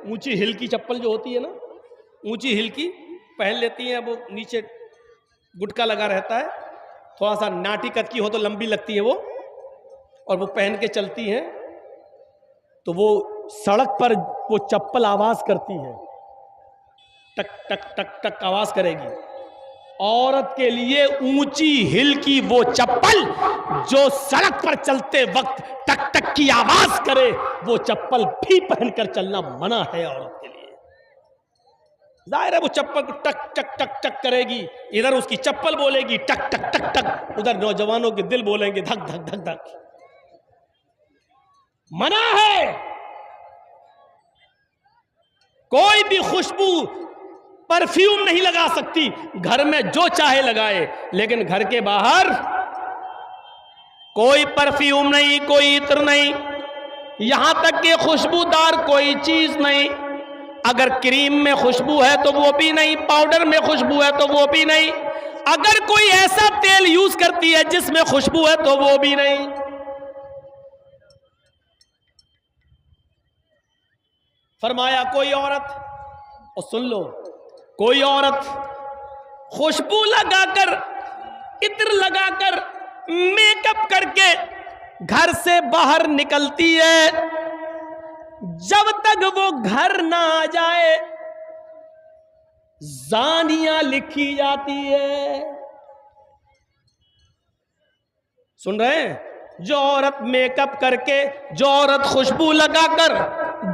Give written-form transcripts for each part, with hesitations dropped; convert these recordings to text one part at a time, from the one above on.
ऊंची हिल की चप्पल जो होती है ना, ऊंची हिल की पहन लेती हैं। वो नीचे गुटका लगा रहता है, थोड़ा सा नाटी कद की हो तो लंबी लगती है वो, और वो पहन के चलती हैं। तो वो सड़क पर वो चप्पल आवाज करती है, टक टक टक टक आवाज करेगी। औरत के लिए ऊंची हिल की वो चप्पल जो सड़क पर चलते वक्त टक टक की आवाज करे, वो चप्पल भी पहनकर चलना मना है औरत के लिए। जाहिर है वो चप्पल को टक टक टक टक करेगी, इधर उसकी चप्पल बोलेगी टक टक टक टक, उधर नौजवानों के दिल बोलेंगे धक धक धक धक। मना है। कोई भी खुशबू परफ्यूम नहीं लगा सकती, घर में जो चाहे लगाए, लेकिन घर के बाहर कोई परफ्यूम नहीं, कोई इत्र नहीं, यहां तक कि खुशबूदार कोई चीज नहीं। अगर क्रीम में खुशबू है तो वो भी नहीं, पाउडर में खुशबू है तो वो भी नहीं, अगर कोई ऐसा तेल यूज करती है जिसमें खुशबू है तो वो भी नहीं। फरमाया कोई औरत, और सुन लो, कोई औरत खुशबू लगाकर, इत्र लगाकर, मेकअप करके घर से बाहर निकलती है, जब तक वो घर ना आ जाए जानिया लिखी जाती है। सुन रहे हैं? जो औरत मेकअप करके, जो औरत खुशबू लगाकर,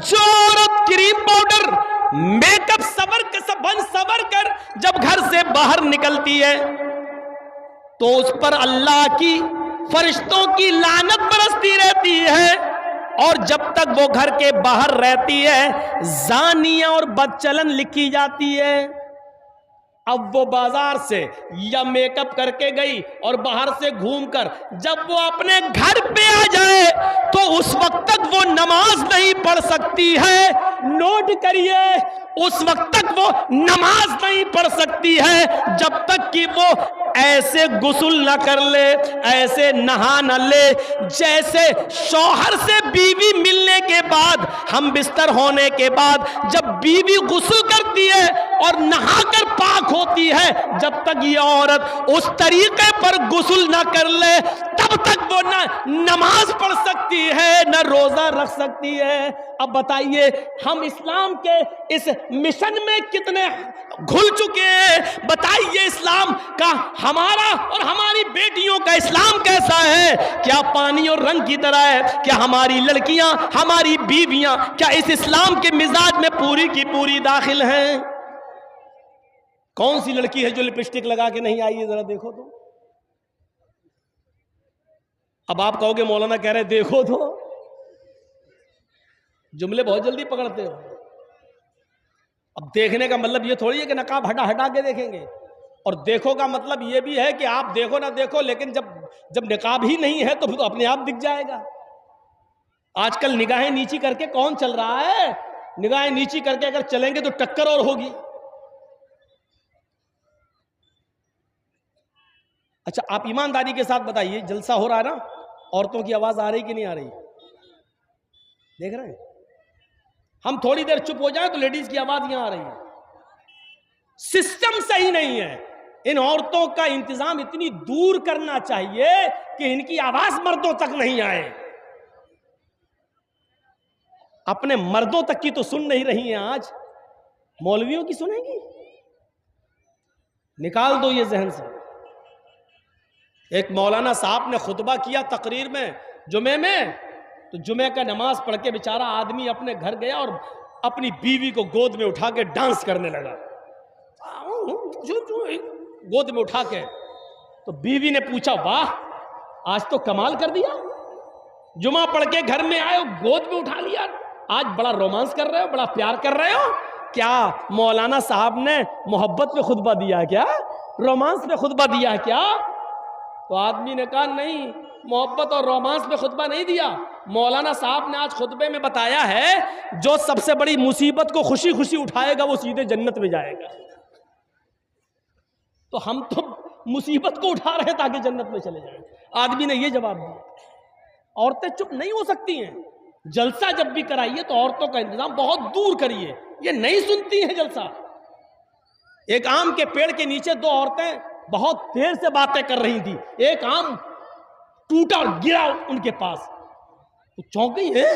जो औरत क्रीम पाउडर मेकअप सवर कर जब घर से बाहर निकलती है तो उस पर अल्लाह की, फरिश्तों की लानत बरसती रहती है, और जब तक वो घर के बाहर रहती है जानिया और बदचलन लिखी जाती है। अब वो बाजार से या मेकअप करके गई और बाहर से घूमकर जब वो अपने घर पे आ जाए तो उस वक्त तक वो नमाज नहीं पढ़ सकती है। नोट करिए, उस वक्त तक वो नमाज नहीं पढ़ सकती है जब तक कि वो ऐसे गुस्ल न कर ले, ऐसे नहा न ले जैसे शौहर से बीवी मिलने के बाद, हम बिस्तर होने के बाद जब बीवी गुस्ल करती है और नहाकर पाक होती है, जब तक ये औरत उस तरीके पर गुस्ल न कर ले तब तक वो ना नमाज पढ़ सकती है, न रोजा रख सकती है। अब बताइए हम इस्लाम के इस मिशन में कितने घुल चुके हैं। बताइए इस्लाम का, हमारा और हमारी बेटियों का इस्लाम कैसा है? क्या पानी और रंग की तरह है? क्या हमारी लड़कियां, हमारी बीवियां क्या इस इस्लाम के मिजाज में पूरी की पूरी दाखिल हैं? कौन सी लड़की है जो लिपस्टिक लगा के नहीं आई है? जरा देखो तो। अब आप कहोगे मौलाना कह रहे देखो तो, जुमले बहुत जल्दी पकड़ते हो। अब देखने का मतलब ये थोड़ी है कि नकाब हटा हटा के देखेंगे, और देखो का मतलब ये भी है कि आप देखो ना देखो, लेकिन जब निकाब ही नहीं है तो अपने आप दिख जाएगा। आजकल निगाहें नीची करके कौन चल रहा है? निगाहें नीची करके अगर चलेंगे तो टक्कर और होगी। अच्छा, आप ईमानदारी के साथ बताइए, जलसा हो रहा है ना, औरतों की आवाज आ रही कि नहीं आ रही? देख रहे हैं? हम थोड़ी देर चुप हो जाए तो लेडीज की आवाज यहां आ रही है। सिस्टम सही नहीं है। इन औरतों का इंतजाम इतनी दूर करना चाहिए कि इनकी आवाज मर्दों तक नहीं आए। अपने मर्दों तक की तो सुन नहीं रही हैं, आज मौलवियों की सुनेंगी? निकाल दो ये जहन से। एक मौलाना साहब ने खुतबा किया तकरीर में जुमे में, तो जुमे का नमाज पढ़ के बेचारा आदमी अपने घर गया और अपनी बीवी को गोद में उठा के डांस करने लगा, गोद में उठा के। तो बीवी ने पूछा, वाह आज तो कमाल कर दिया, जुमा पढ़ के घर में आए, गोद में उठा लिया, आज बड़ा रोमांस कर रहे हो, बड़ा प्यार कर रहे हो। क्या मौलाना साहब ने मोहब्बत में खुतबा दिया क्या? रोमांस में खुतबा दिया क्या? तो आदमी ने कहा, नहीं, मोहब्बत और रोमांस में खुतबा नहीं दिया। मौलाना साहब ने आज खुतबे में बताया है जो सबसे बड़ी मुसीबत को खुशी खुशी उठाएगा वो सीधे जन्नत में जाएगा। तो हम तो मुसीबत को उठा रहे हैं ताकि जन्नत में चले जाएं। आदमी ने ये जवाब दिया। औरतें चुप नहीं हो सकती हैं। जलसा जब भी कराइए तो औरतों का इंतजाम बहुत दूर करिए, ये नहीं सुनती हैं जलसा। एक आम के पेड़ के नीचे दो औरतें बहुत देर से बातें कर रही थी, एक आम टूटा और गिरा उनके पास, तो चौंक गई है,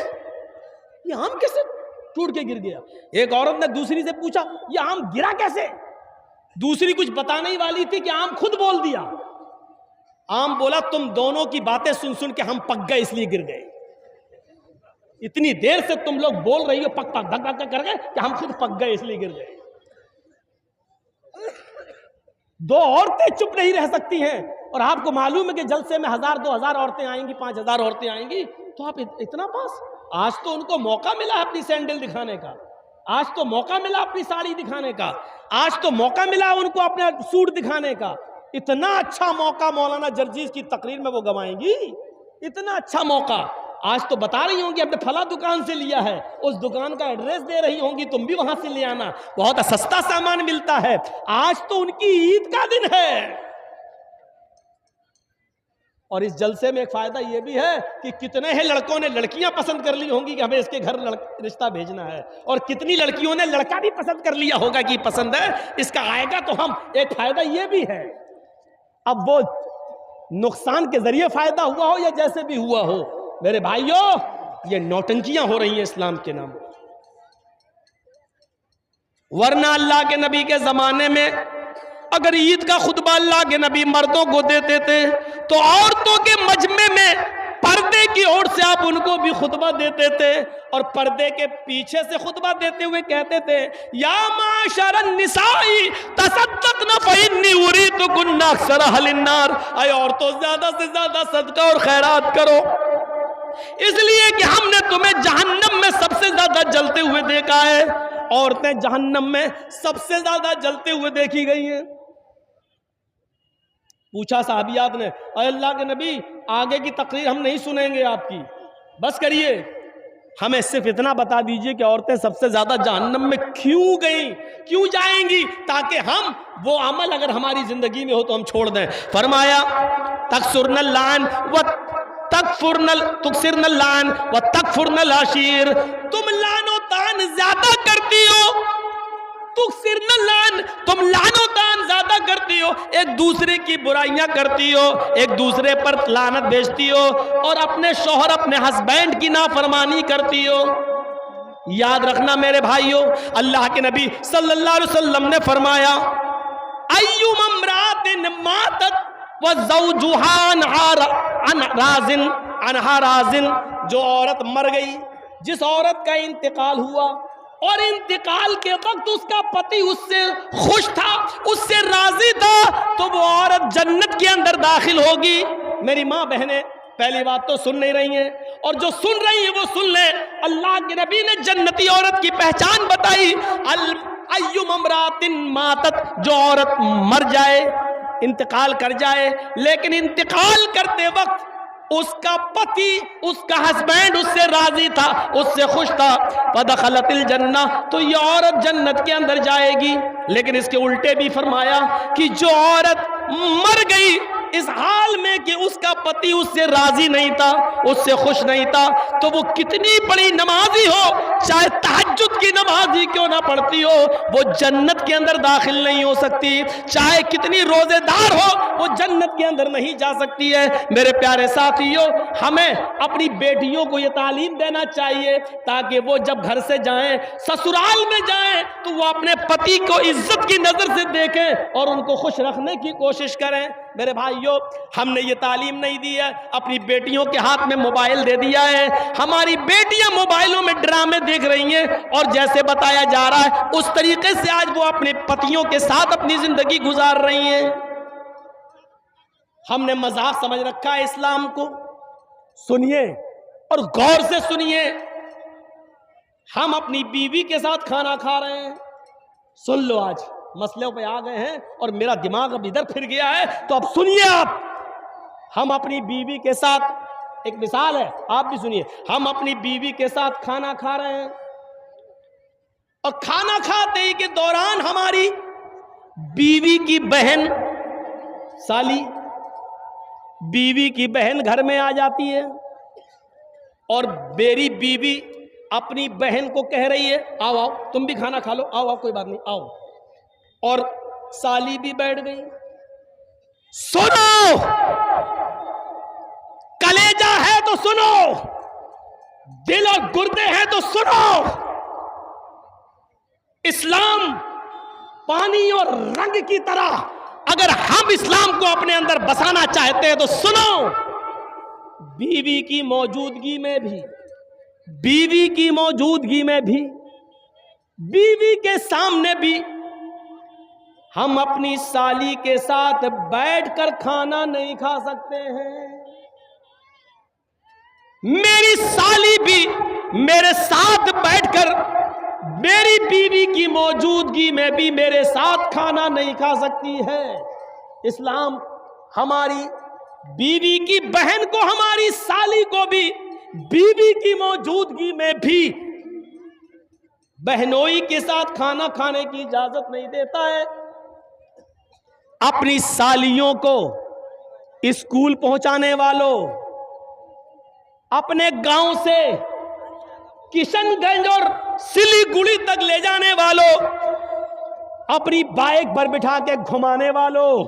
ये आम कैसे टूट के गिर गया। एक औरत ने दूसरी से पूछा, ये आम गिरा कैसे। दूसरी कुछ बताने ही वाली थी कि आम खुद बोल दिया। आम बोला, तुम दोनों की बातें सुन सुन के हम पक गए इसलिए गिर गए। इतनी देर से तुम लोग बोल रही हो पक पक धक धक कर गए कि हम खुद पक गए इसलिए गिर गए। दो औरतें चुप नहीं रह सकती हैं, और आपको मालूम है कि जलसे में 1000 2000 औरतें आएंगी, 5000 औरतें आएंगी, तो आप इतना पास। आज तो उनको मौका मिला अपनी सैंडल दिखाने का, आज तो मौका मिला अपनी साड़ी दिखाने का, आज तो मौका मिला उनको अपना सूट दिखाने का। इतना अच्छा मौका मौलाना जर्जीस की तकरीर में वो गवाएंगी, इतना अच्छा मौका। आज तो बता रही होंगी अपने फला दुकान से लिया है, उस दुकान का एड्रेस दे रही होंगी, तुम भी वहां से ले आना, बहुत सस्ता सामान मिलता है। आज तो उनकी ईद का दिन है। और इस जलसे में एक फायदा यह भी है कि कितने हैं लड़कों ने लड़कियां पसंद कर ली होंगी कि हमें इसके घर रिश्ता भेजना है, और कितनी लड़कियों ने लड़का भी पसंद कर लिया होगा कि पसंद है, इसका आएगा तो हम। एक फायदा यह भी है, अब वो नुकसान के जरिए फायदा हुआ हो या जैसे भी हुआ हो, मेरे भाइयों ये नौटंकियां हो रही हैं इस्लाम के नाम। वरना अल्लाह के नबी के जमाने में अगर ईद का खुतबा अल्लाह के नबी मर्दों को देते थे तो औरतों के मजमे में पर्दे की ओर से आप उनको भी खुतबा देते थे, और पर्दे के पीछे से खुतबा देते हुए कहते थे, या माशरन निसाई तसद्दक़ना फ़इन्नी उरीदुकुन्ना अक्सर अहलिन नार। ऐ औरतों ज्यादा से ज्यादा सदका और खैरात करो, इसलिए कि हमने तुम्हें जहन्नम में सबसे ज्यादा जलते हुए देखा है। औरतें जहन्नम में सबसे ज्यादा जलते हुए देखी गई हैं। पूछा साहबियात ने, अल्लाह के नबी आगे की तकरीर हम नहीं सुनेंगे आपकी, बस करिए, हमें सिर्फ इतना बता दीजिए कि औरतें सबसे ज्यादा जहन्नम में क्यों गई, क्यों जाएंगी, ताकि हम वो अमल अगर हमारी जिंदगी में हो तो हम छोड़ दें। फरमाया, तकसुरनल लान व तुकसिरनल लान व तकफुरनल आशीर। तुम लानो तान ज्यादा करती हो, तुकसिरनल लान, तुम लानो तान ज्यादा करती हो, एक दूसरे की बुराइयां करती हो, एक दूसरे पर लानत भेजती हो, और अपने शौहर अपने हस्बैंड की नाफरमानी करती हो। याद रखना मेरे भाइयों, अल्लाह के नबी सल्लल्लाहु अलैहि वसल्लम ने फरमाया, अय्युम इम्रातिन मातत व ज़ौजुहा अनहा राज़िन, जो औरत मर गई, जिस औरत का इंतकाल हुआ और इंतकाल के वक्त उसका पति उससे खुश था, उससे राजी था, तो वो औरत जन्नत के अंदर दाखिल होगी। मेरी माँ बहनें पहली बात तो सुन नहीं रही हैं, और जो सुन रही हैं वो सुन ले। अल्लाह के नबी ने जन्नती औरत की पहचान बताई, अय्युम इम्रातिन मातत, जो औरत मर जाए, इंतकाल कर जाए, लेकिन इंतकाल करते वक्त उसका पति, उसका हस्बैंड उससे राजी था, उससे खुश था, फदखलतिल जन्नह, तो ये औरत जन्नत के अंदर जाएगी। लेकिन इसके उल्टे भी फरमाया कि जो औरत मर गई इस हाल में कि उसका पति उससे राजी नहीं था, उससे खुश नहीं था, तो वो कितनी बड़ी नमाजी हो, चाहे तहज्जुद की नमाजी क्यों ना पढ़ती हो, वो जन्नत के अंदर दाखिल नहीं हो सकती। चाहे कितनी रोजेदार हो, वो जन्नत के अंदर नहीं जा सकती है। मेरे प्यारे साथियों, हमें अपनी बेटियों को ये तालीम देना चाहिए ताकि वो जब घर से जाएं, ससुराल में जाएं, तो वो अपने पति को इज्जत की नजर से देखें और उनको खुश रखने की कोशिश करें। मेरे भाइयों, हमने ये तालीम नहीं दी है, अपनी बेटियों के हाथ में मोबाइल दे दिया है, हमारी बेटियां मोबाइलों में ड्रामे देख रही हैं, और जैसे बताया जा रहा है उस तरीके से आज वो अपने पतियों के साथ अपनी जिंदगी गुजार रही हैं। हमने मजाक समझ रखा है इस्लाम को। सुनिए और गौर से सुनिए, हम अपनी बीवी के साथ खाना खा रहे हैं, सुन लो, आज मसले पे आ गए हैं और मेरा दिमाग अब इधर फिर गया है, तो अब सुनिए आप। हम अपनी बीवी के साथ, एक मिसाल है, आप भी सुनिए, हम अपनी बीवी के साथ खाना खा रहे हैं, और खाना खाते ही के दौरान हमारी बीवी की बहन, साली, बीवी की बहन घर में आ जाती है। और मेरी बीवी अपनी बहन को कह रही है आओ आओ तुम भी खाना खा लो, आओ आओ कोई बात नहीं आओ, और साली भी बैठ गई। सुनो, कलेजा है तो सुनो, दिल और गुर्दे हैं तो सुनो। इस्लाम पानी और रंग की तरह, अगर हम इस्लाम को अपने अंदर बसाना चाहते हैं तो सुनो, बीवी की मौजूदगी में भी, बीवी की मौजूदगी में भी, बीवी के सामने भी हम अपनी साली के साथ बैठकर खाना नहीं खा सकते हैं। मेरी साली भी मेरे साथ बैठकर मेरी बीवी की मौजूदगी में भी मेरे साथ खाना नहीं खा सकती है। इस्लाम हमारी बीवी की बहन को, हमारी साली को भी बीवी की मौजूदगी में भी बहनोई के साथ खाना खाने की इजाजत नहीं देता है। अपनी सालियों को स्कूल पहुंचाने वालों, अपने गांव से किशनगंज और सिलीगुड़ी तक ले जाने वालों, अपनी बाइक पर बिठा के घुमाने वालों,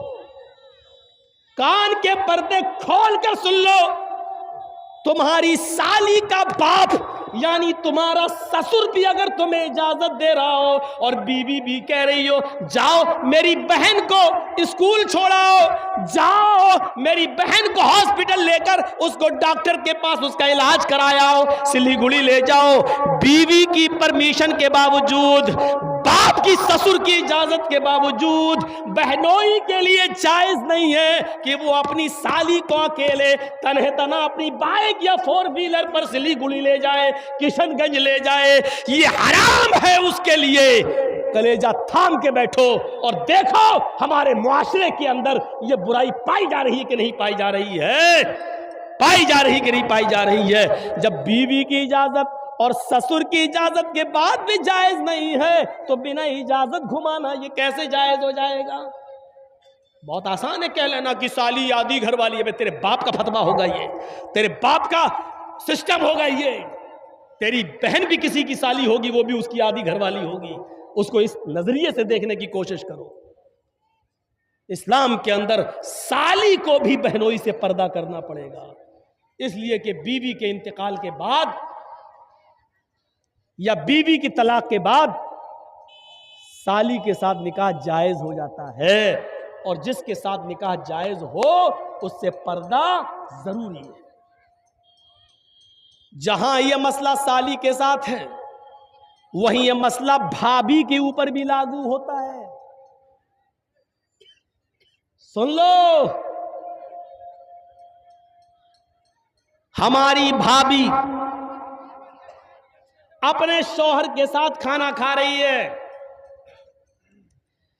कान के पर्दे खोलकर सुन लो, तुम्हारी साली का बाप यानी तुम्हारा ससुर भी अगर तुम्हें इजाजत दे रहा हो और बीवी भी कह रही हो जाओ मेरी बहन को स्कूल छोड़ाओ, जाओ मेरी बहन को हॉस्पिटल लेकर उसको डॉक्टर के पास उसका इलाज कराओ, सिलीगुड़ी ले जाओ, बीवी की परमिशन के बावजूद, बाप की ससुर की इजाजत के बावजूद बहनोई के लिए जायज नहीं है कि वो अपनी साली को अकेले तन्हे तना अपनी बाइक या 4 व्हीलर पर सिलीगुड़ी ले जाए, किशनगंज ले जाए। ये हराम है उसके लिए। कलेजा थाम के बैठो और देखो हमारे मुआशरे के अंदर ये बुराई पाई जा रही है कि नहीं पाई जा रही है, पाई जा रही कि नहीं पाई जा रही है। जब बीवी की इजाजत और ससुर की इजाजत के बाद भी जायज नहीं है तो बिना इजाजत घुमाना ये कैसे जायज हो जाएगा? बहुत आसान है कह लेना कि साली आदि घर वाली है, तेरे बाप का फतवा होगा ये, तेरे बाप का सिस्टम होगा ये, तेरी बहन भी किसी की साली होगी वो भी उसकी आदि घर वाली होगी। उसको इस नजरिए से देखने की कोशिश करो। इस्लाम के अंदर साली को भी बहनोई से पर्दा करना पड़ेगा, इसलिए कि बीवी के इंतकाल के बाद या बीवी की तलाक के बाद साली के साथ निकाह जायज हो जाता है, और जिसके साथ निकाह जायज हो उससे पर्दा जरूरी है। जहां यह मसला साली के साथ है वहीं यह मसला भाभी के ऊपर भी लागू होता है। सुन लो, हमारी भाभी अपने शौहर के साथ खाना खा रही है,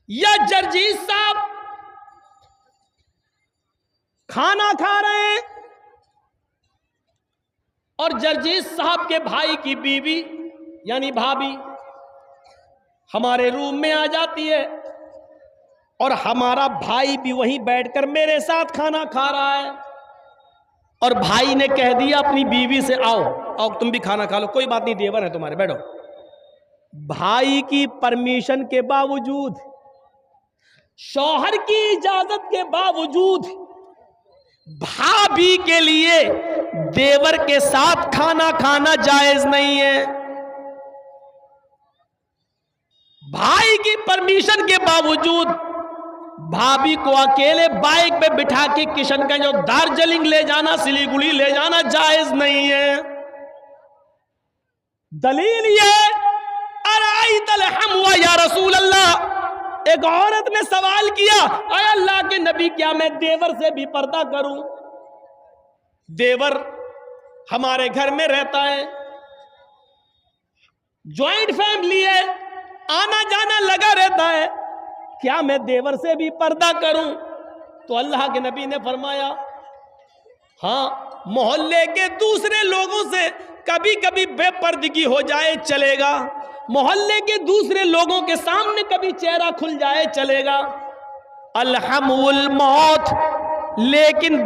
या जर्जीस साहब खाना खा रहे हैं और जर्जीस साहब के भाई की बीवी यानी भाभी हमारे रूम में आ जाती है और हमारा भाई भी वहीं बैठकर मेरे साथ खाना खा रहा है, और भाई ने कह दिया अपनी बीवी से आओ आओ तुम भी खाना खा लो, कोई बात नहीं देवर है तुम्हारे, बैठो। भाई की परमिशन के बावजूद, शौहर की इजाजत के बावजूद भाभी के लिए देवर के साथ खाना खाना जायज नहीं है। भाई की परमिशन के बावजूद भाभी को अकेले बाइक पे बिठा के किशनगंज और दार्जिलिंग ले जाना, सिलीगुड़ी ले जाना जायज नहीं है। दलील ये अराइतल हमवा या रसूल अल्लाह, एक औरत ने सवाल किया, अरे अल्लाह के नबी क्या मैं देवर से भी पर्दा करूं? देवर हमारे घर में रहता है, ज्वाइंट फैमिली है, आना जाना लगा रहता है, क्या मैं देवर से भी पर्दा करूं? तो अल्लाह के नबी ने फरमाया हाँ, मोहल्ले के दूसरे लोगों से कभी कभी बेपर्दगी हो जाए चलेगा, मोहल्ले के दूसरे लोगों के सामने कभी चेहरा खुल जाए चलेगा, अलहमुल मौत, लेकिन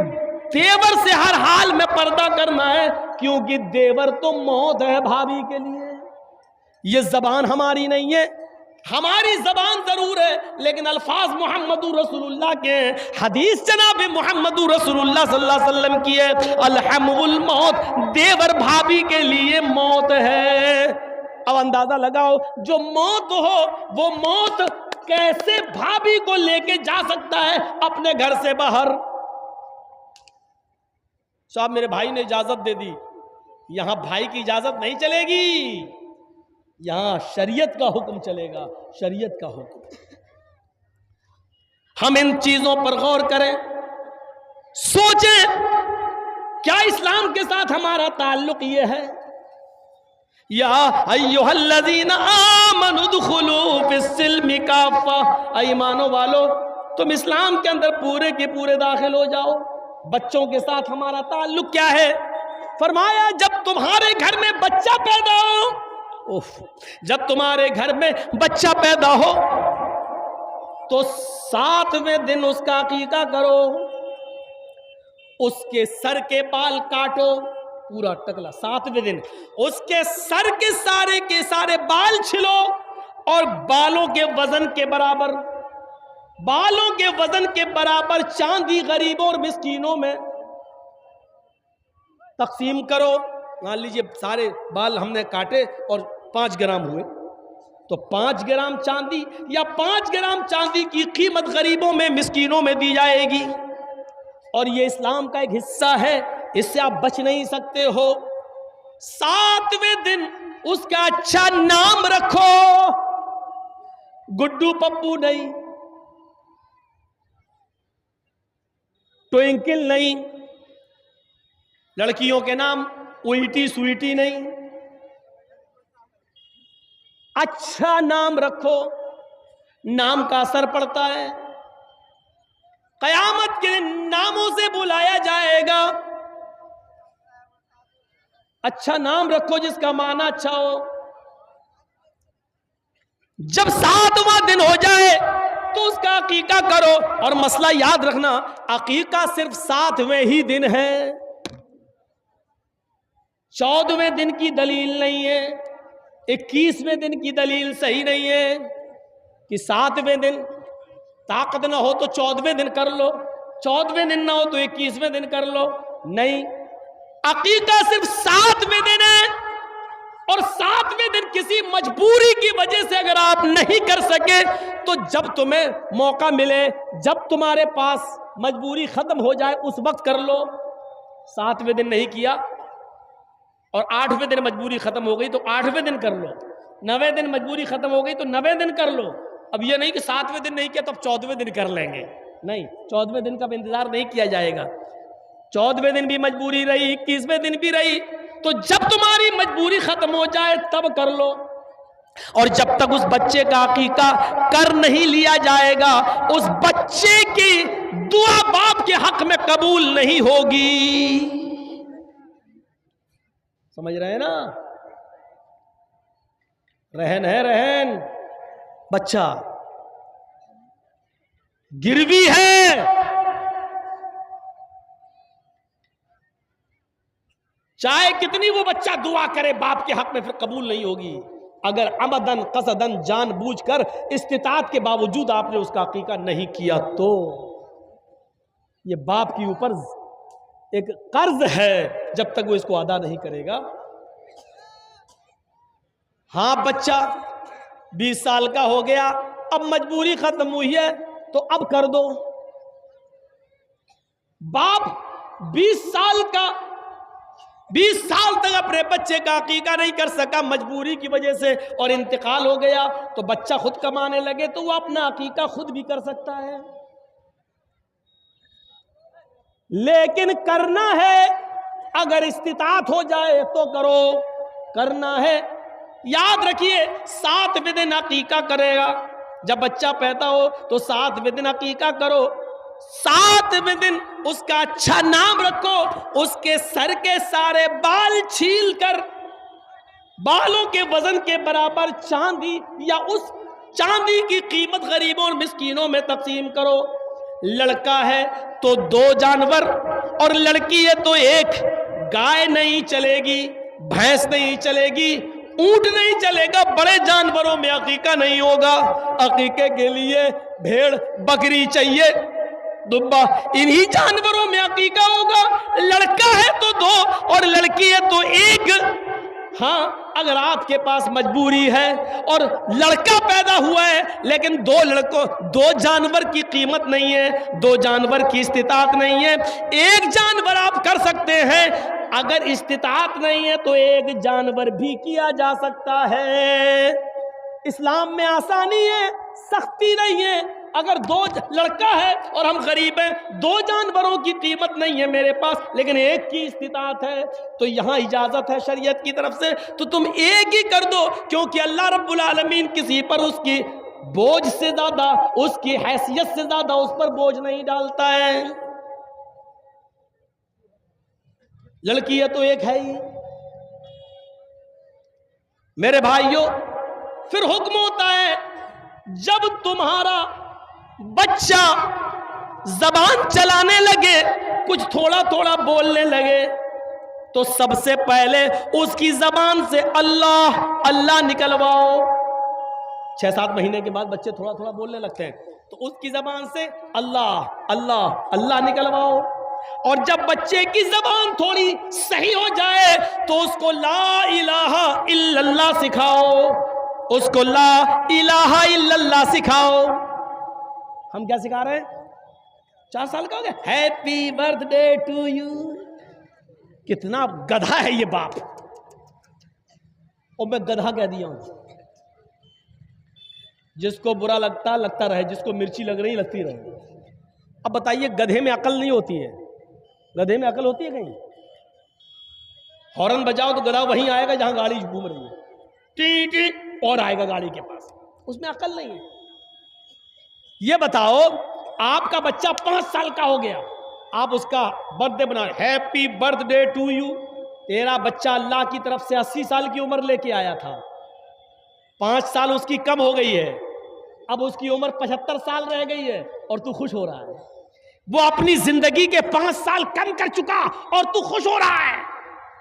देवर से हर हाल में पर्दा करना है, क्योंकि देवर तो मौत है भाभी के लिए। ये जबान हमारी नहीं है, हमारी जबान जरूर है, लेकिन अल्फाज मोहम्मदुर रसूलुल्लाह के हैं। हदीस जनाब मोहम्मदुर रसूलुल्लाह सल्लल्लाहु अलैहि वसल्लम की है, अलहमुल मौत, देवर भाभी के लिए मौत है। अब अंदाजा लगाओ, जो मौत हो वो मौत कैसे भाभी को लेके जा सकता है अपने घर से बाहर। साहब मेरे भाई ने इजाजत दे दी, यहां भाई की इजाजत नहीं चलेगी, यहां शरीयत का हुक्म चलेगा, शरीयत का हुक्म। हम इन चीजों पर गौर करें, सोचें, क्या इस्लाम के साथ हमारा ताल्लुक ये है? या अय्युहल्लज़ीना आमनु दुखुलू फिस्सिल्मि काफ़ा, ईमानो वालो तुम इस्लाम के अंदर पूरे के पूरे दाखिल हो जाओ। बच्चों के साथ हमारा ताल्लुक क्या है? फरमाया जब तुम्हारे घर में बच्चा पैदा हो, जब तुम्हारे घर में बच्चा पैदा हो तो 7वें दिन उसका अकीका करो, उसके सर के बाल काटो, पूरा टकला। 7वें दिन उसके सर के सारे बाल छिलो और बालों के वजन के बराबर चांदी गरीबों और मिस्कीनों में तकसीम करो। मान लीजिए सारे बाल हमने काटे और 5 ग्राम हुए, तो 5 ग्राम चांदी या 5 ग्राम चांदी की कीमत गरीबों में मिस्कीनों में दी जाएगी। और ये इस्लाम का एक हिस्सा है, इससे आप बच नहीं सकते हो। 7वें दिन उसका अच्छा नाम रखो, गुड्डू पप्पू नहीं, ट्विंकल नहीं, लड़कियों के नाम उईटी स्वीटी नहीं, अच्छा नाम रखो। नाम का असर पड़ता है, कयामत के दिन नामों से बुलाया जाएगा। अच्छा नाम रखो जिसका माना अच्छा हो। जब 7वां दिन हो जाए तो उसका अकीका करो। और मसला याद रखना, अकीका सिर्फ 7वें ही दिन है, 14वें दिन की दलील नहीं है, 21वें दिन की दलील सही नहीं है कि 7वें दिन ताकत ना हो तो 14वें दिन कर लो, 14वें दिन ना हो तो 21वें दिन कर लो। नहीं, अकीका सिर्फ 7वें दिन है। और 7वें दिन किसी मजबूरी की वजह से अगर आप नहीं कर सके तो जब तुम्हें मौका मिले, जब तुम्हारे पास मजबूरी खत्म हो जाए उस वक्त कर लो। 7वें दिन नहीं किया और 8वें दिन मजबूरी खत्म हो गई तो 8वें दिन कर लो, 9वें दिन मजबूरी खत्म हो गई तो 9वें दिन कर लो। अब ये नहीं कि 7वें दिन नहीं किया तो अब 14वें दिन कर लेंगे, नहीं, 14वें दिन का इंतजार नहीं किया जाएगा। 14वें दिन भी मजबूरी रही, 21वें दिन भी रही, तो जब तुम्हारी मजबूरी खत्म हो जाए तब कर लो। और जब तक उस बच्चे का अकीका कर नहीं लिया जाएगा, उस बच्चे की दुआ बाप के हक में कबूल नहीं होगी। समझ रहे हैं ना? रहन है, रहन, बच्चा गिरवी है, चाहे कितनी वो बच्चा दुआ करे बाप के हक में फिर कबूल नहीं होगी। अगर अमदन कसदन जानबूझकर इस्तिताअत के बावजूद आपने उसका अकीका नहीं किया तो ये बाप के ऊपर एक कर्ज है, जब तक वो इसको अदा नहीं करेगा। हाँ, बच्चा 20 साल का हो गया, अब मजबूरी खत्म हुई है तो अब कर दो। बाप 20 साल तक अपने बच्चे का अकीका नहीं कर सका मजबूरी की वजह से और इंतकाल हो गया, तो बच्चा खुद कमाने लगे तो वो अपना अकीका खुद भी कर सकता है। लेकिन करना है, अगर इस्तिताअत हो जाए तो करो, करना है। याद रखिए, 7वें दिन अकीका करेगा। जब बच्चा पैदा हो तो 7वें दिन अकीका करो। 7वें दिन उसका अच्छा नाम रखो, उसके सर के सारे बाल छील कर बालों के वजन के बराबर चांदी या उस चांदी की कीमत गरीबों और मिस्कीनों में तकसीम करो। लड़का है तो 2 जानवर, और लड़की है तो 1। गाय नहीं चलेगी, भैंस नहीं चलेगी, ऊंट नहीं चलेगा, बड़े जानवरों में अकीका नहीं होगा। अकीके के लिए भेड़ बकरी चाहिए, दुब्बा, इन्हीं जानवरों में अकीका होगा। लड़का है तो 2 और लड़की है तो 1। हाँ, अगर आपके पास मजबूरी है और लड़का पैदा हुआ है लेकिन 2 जानवर की कीमत नहीं है, 2 जानवर की इस्तिताअत नहीं है, 1 जानवर आप कर सकते हैं। अगर इस्तिताअत नहीं है तो 1 जानवर भी किया जा सकता है। इस्लाम में आसानी है, सख्ती नहीं है। अगर 2 लड़का है और हम गरीब हैं, 2 जानवरों की कीमत नहीं है मेरे पास, लेकिन 1 की इस्तिताअत है, तो यहां इजाजत है शरीयत की तरफ से, तो तुम 1 ही कर दो, क्योंकि अल्लाह रब्बुल आलमीन किसी पर उसकी बोझ से ज्यादा, उसकी हैसियत से ज्यादा उस पर बोझ नहीं डालता है। लड़की है तो 1 है ही। मेरे भाइयों, फिर हुक्म होता है जब तुम्हारा बच्चा जबान चलाने लगे, कुछ थोड़ा थोड़ा बोलने लगे, तो सबसे पहले उसकी जबान से अल्लाह अल्लाह निकलवाओ। 6-7 महीने के बाद बच्चे थोड़ा थोड़ा बोलने लगते हैं, तो उसकी जबान से अल्लाह अल्लाह अल्लाह निकलवाओ। और जब बच्चे की जबान थोड़ी सही हो जाए तो उसको ला इलाहा इल्लल्लाह सिखाओ, उसको ला इलाहा इल्लल्लाह सिखाओ। हम क्या सिखा रहे हैं? 4 साल का हो गया, हैप्पी बर्थडे टू यू। कितना गधा है ये बाप, और मैं गधा कह दिया हूं। जिसको बुरा लगता लगता रहे, जिसको मिर्ची लग रही लगती रहे। अब बताइए, गधे में अकल नहीं होती है? गधे में अकल होती है कहीं? हॉर्न बजाओ तो गधा वहीं आएगा जहां गाड़ी घूम रही है, टी टी और आएगा गाड़ी के पास। उसमें अकल नहीं है। ये बताओ, आपका बच्चा 5 साल का हो गया, आप उसका बर्थडे बना रहे, हैप्पी बर्थडे टू यू। तेरा बच्चा अल्लाह की तरफ से 80 साल की उम्र लेके आया था, 5 साल उसकी कम हो गई है, अब उसकी उम्र 75 साल रह गई है और तू खुश हो रहा है। वो अपनी जिंदगी के 5 साल कम कर चुका और तू खुश हो रहा है।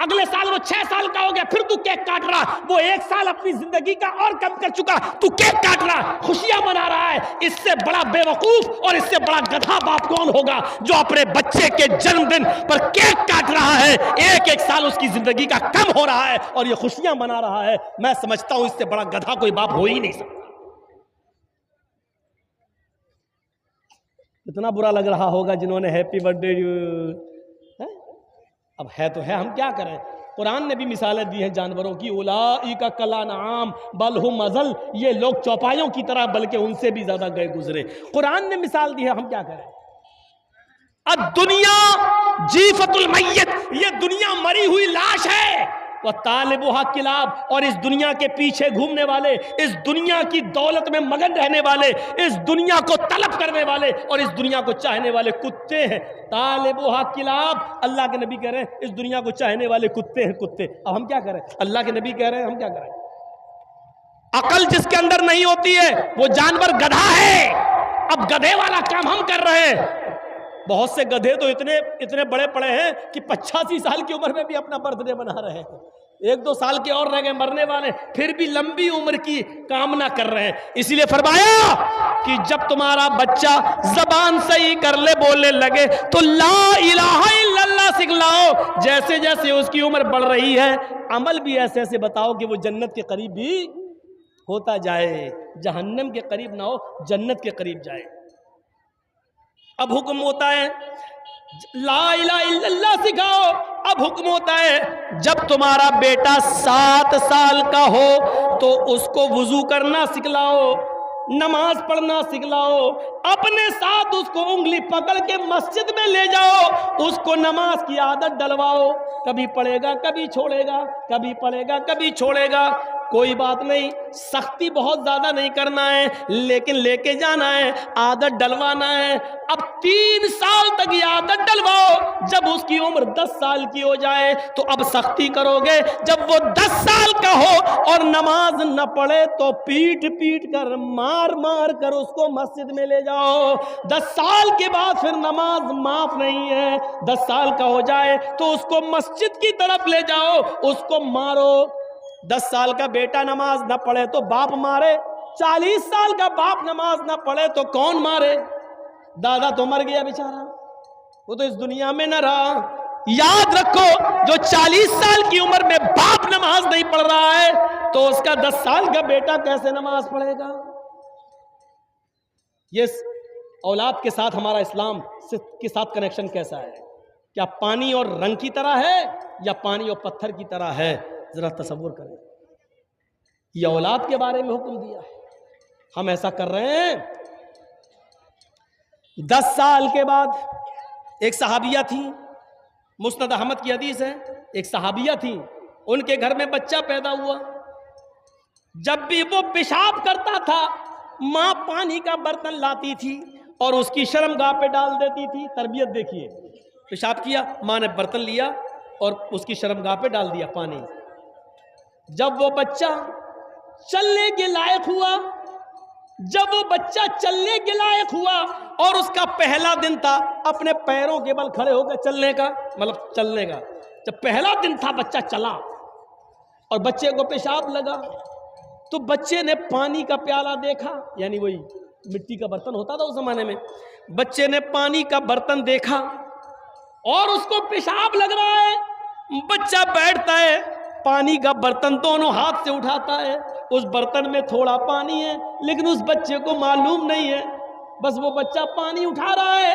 अगले साल वो 6 साल का हो गया, फिर तू केक काट रहा। वो 1 साल अपनी जिंदगी का और कम कर चुका, तू केक काट रहा, खुशियां मना रहा है। इससे बड़ा बेवकूफ और इससे बड़ा गधा बाप कौन होगा जो अपने बच्चे के जन्मदिन पर केक काट रहा है? 1-1 साल उसकी जिंदगी का कम हो रहा है और ये खुशियां मना रहा है। मैं समझता हूं इससे बड़ा गधा कोई बाप हो ही नहीं सकता। इतना बुरा लग रहा होगा जिन्होंने हैप्पी बर्थडे। अब है तो है, हम क्या करें? कुरान ने भी मिसालें दी हैं जानवरों की, उलाइका कलानाम बल हुम अज़ल, ये लोग चौपायों की तरह बल्कि उनसे भी ज्यादा गए गुजरे। कुरान ने मिसाल दी है, हम क्या करें? अब दुनिया जीफतुल मय्यत, ये दुनिया मरी हुई लाश है। वह तालिबुहा किलाब, और इस दुनिया के पीछे घूमने वाले, इस दुनिया की दौलत में मगन रहने वाले, इस दुनिया को तलब करने वाले और इस दुनिया को चाहने वाले कुत्ते हैं। तालिबुहा किलाब, अल्लाह के नबी कह रहे हैं इस दुनिया को चाहने वाले कुत्ते हैं, कुत्ते। अब हम क्या करें? अल्लाह के नबी कह रहे हैं, हम क्या करें? अकल जिसके अंदर नहीं होती है वो जानवर गधा है। अब गधे वाला काम हम कर रहे हैं। बहुत से गधे तो इतने बड़े पड़े हैं कि 85 साल की उम्र में भी अपना बर्थडे मना रहे हैं। 1-2 साल के और रह गए मरने वाले, फिर भी लंबी उम्र की कामना कर रहे हैं। इसीलिए फरमाया कि जब तुम्हारा बच्चा जबान सही कर ले, बोलने लगे, तो ला इलाहा इल्लल्लाह सिखलाओ। जैसे जैसे उसकी उम्र बढ़ रही है, अमल भी ऐसे ऐसे बताओ कि वो जन्नत के करीब भी होता जाए, जहन्नम के करीब ना हो, जन्नत के करीब जाए। अब हुक्म होता है ला इलाहा इल्लल्लाह सिखाओ। अब हुक्म होता है जब तुम्हारा बेटा 7 साल का हो तो उसको वुजू करना सिखलाओ, नमाज पढ़ना सिखलाओ, अपने साथ उसको उंगली पकड़ के मस्जिद में ले जाओ, उसको नमाज की आदत डलवाओ। कभी पढ़ेगा कभी छोड़ेगा, कभी पढ़ेगा कभी छोड़ेगा। कोई बात नहीं, सख्ती बहुत ज्यादा नहीं करना है, लेकिन लेके जाना है, आदत डलवाना है। अब 3 साल तक ये आदत डलवाओ, जब उसकी उम्र 10 साल की हो जाए तो अब सख्ती करोगे। जब वो 10 साल का हो और नमाज न पढ़े तो पीट पीट कर, मार मार कर उसको मस्जिद में ले जाओ। 10 साल के बाद फिर नमाज माफ नहीं है, 10 साल का हो जाए तो उसको मस्जिद की तरफ ले जाओ, उसको मारो। 10 साल का बेटा नमाज ना पढ़े तो बाप मारे, 40 साल का बाप नमाज ना पढ़े तो कौन मारे? दादा तो मर गया बेचारा, वो तो इस दुनिया में न रहा। याद रखो, जो 40 साल की उम्र में बाप नमाज नहीं पढ़ रहा है तो उसका 10 साल का बेटा कैसे नमाज पढ़ेगा? ये औलाद के साथ हमारा इस्लाम के साथ कनेक्शन कैसा है? क्या पानी और रंग की तरह है या पानी और पत्थर की तरह है? जरा तसव्वुर करें। ये औलाद के बारे में हुक्म दिया है, हम ऐसा कर रहे हैं। 10 साल के बाद एक सहाबिया थी, मुस्नद अहमद की हदीस है, एक सहाबिया थी, उनके घर में बच्चा पैदा हुआ। जब भी वो पेशाब करता था, माँ पानी का बर्तन लाती थी और उसकी शर्मगाह पे डाल देती थी। तरबियत देखिए, पेशाब किया, माँ ने बर्तन लिया और उसकी शर्मगाह पे डाल दिया पानी। जब वो बच्चा चलने के लायक हुआ, जब वो बच्चा चलने के लायक हुआ और उसका पहला दिन था अपने पैरों के बल खड़े होकर चलने का, मतलब चलने का, जब पहला दिन था बच्चा चला और बच्चे को पेशाब लगा तो बच्चे ने पानी का प्याला देखा, यानी वही मिट्टी का बर्तन होता था उस जमाने में। बच्चे ने पानी का बर्तन देखा और उसको पेशाब लग रहा है। बच्चा बैठता है, पानी का बर्तन दोनों हाथ से उठाता है, उस बर्तन में थोड़ा पानी है लेकिन उस बच्चे को मालूम नहीं है, बस वो बच्चा पानी उठा रहा है।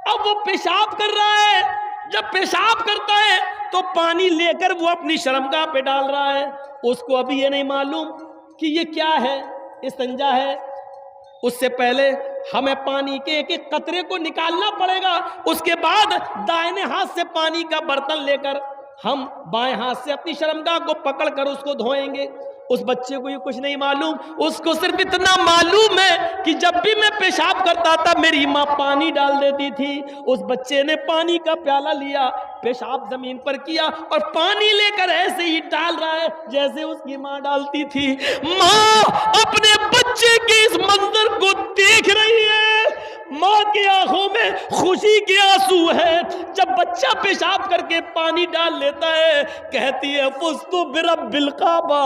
अब वो पेशाब कर रहा है, जब पेशाब करता है तो पानी लेकर वो अपनी शर्मगाह पे डाल रहा है। उसको अभी ये नहीं मालूम कि ये क्या है, इस्तिंजा है। उससे पहले हमें पानी के एक एक कतरे को निकालना पड़ेगा, उसके बाद दाहिने हाथ से पानी का बर्तन लेकर हम बाएं हाथ से अपनी शर्मगाह को पकड़कर उसको धोएंगे। उस बच्चे को ये कुछ नहीं मालूम, उसको सिर्फ इतना मालूम है कि जब भी मैं पेशाब करता था मेरी माँ पानी डाल देती थी। उस बच्चे ने पानी का प्याला लिया, पेशाब जमीन पर किया और पानी लेकर ऐसे ही डाल रहा है जैसे उसकी माँ डालती थी। माँ अपने बच्चे के इस मंजर को देख रही है, माँ की आंखों में खुशी के आंसू है। जब बच्चा पेशाब करके पानी डाल लेता है, कहती है फुस्तु बिरब्बिल काबा,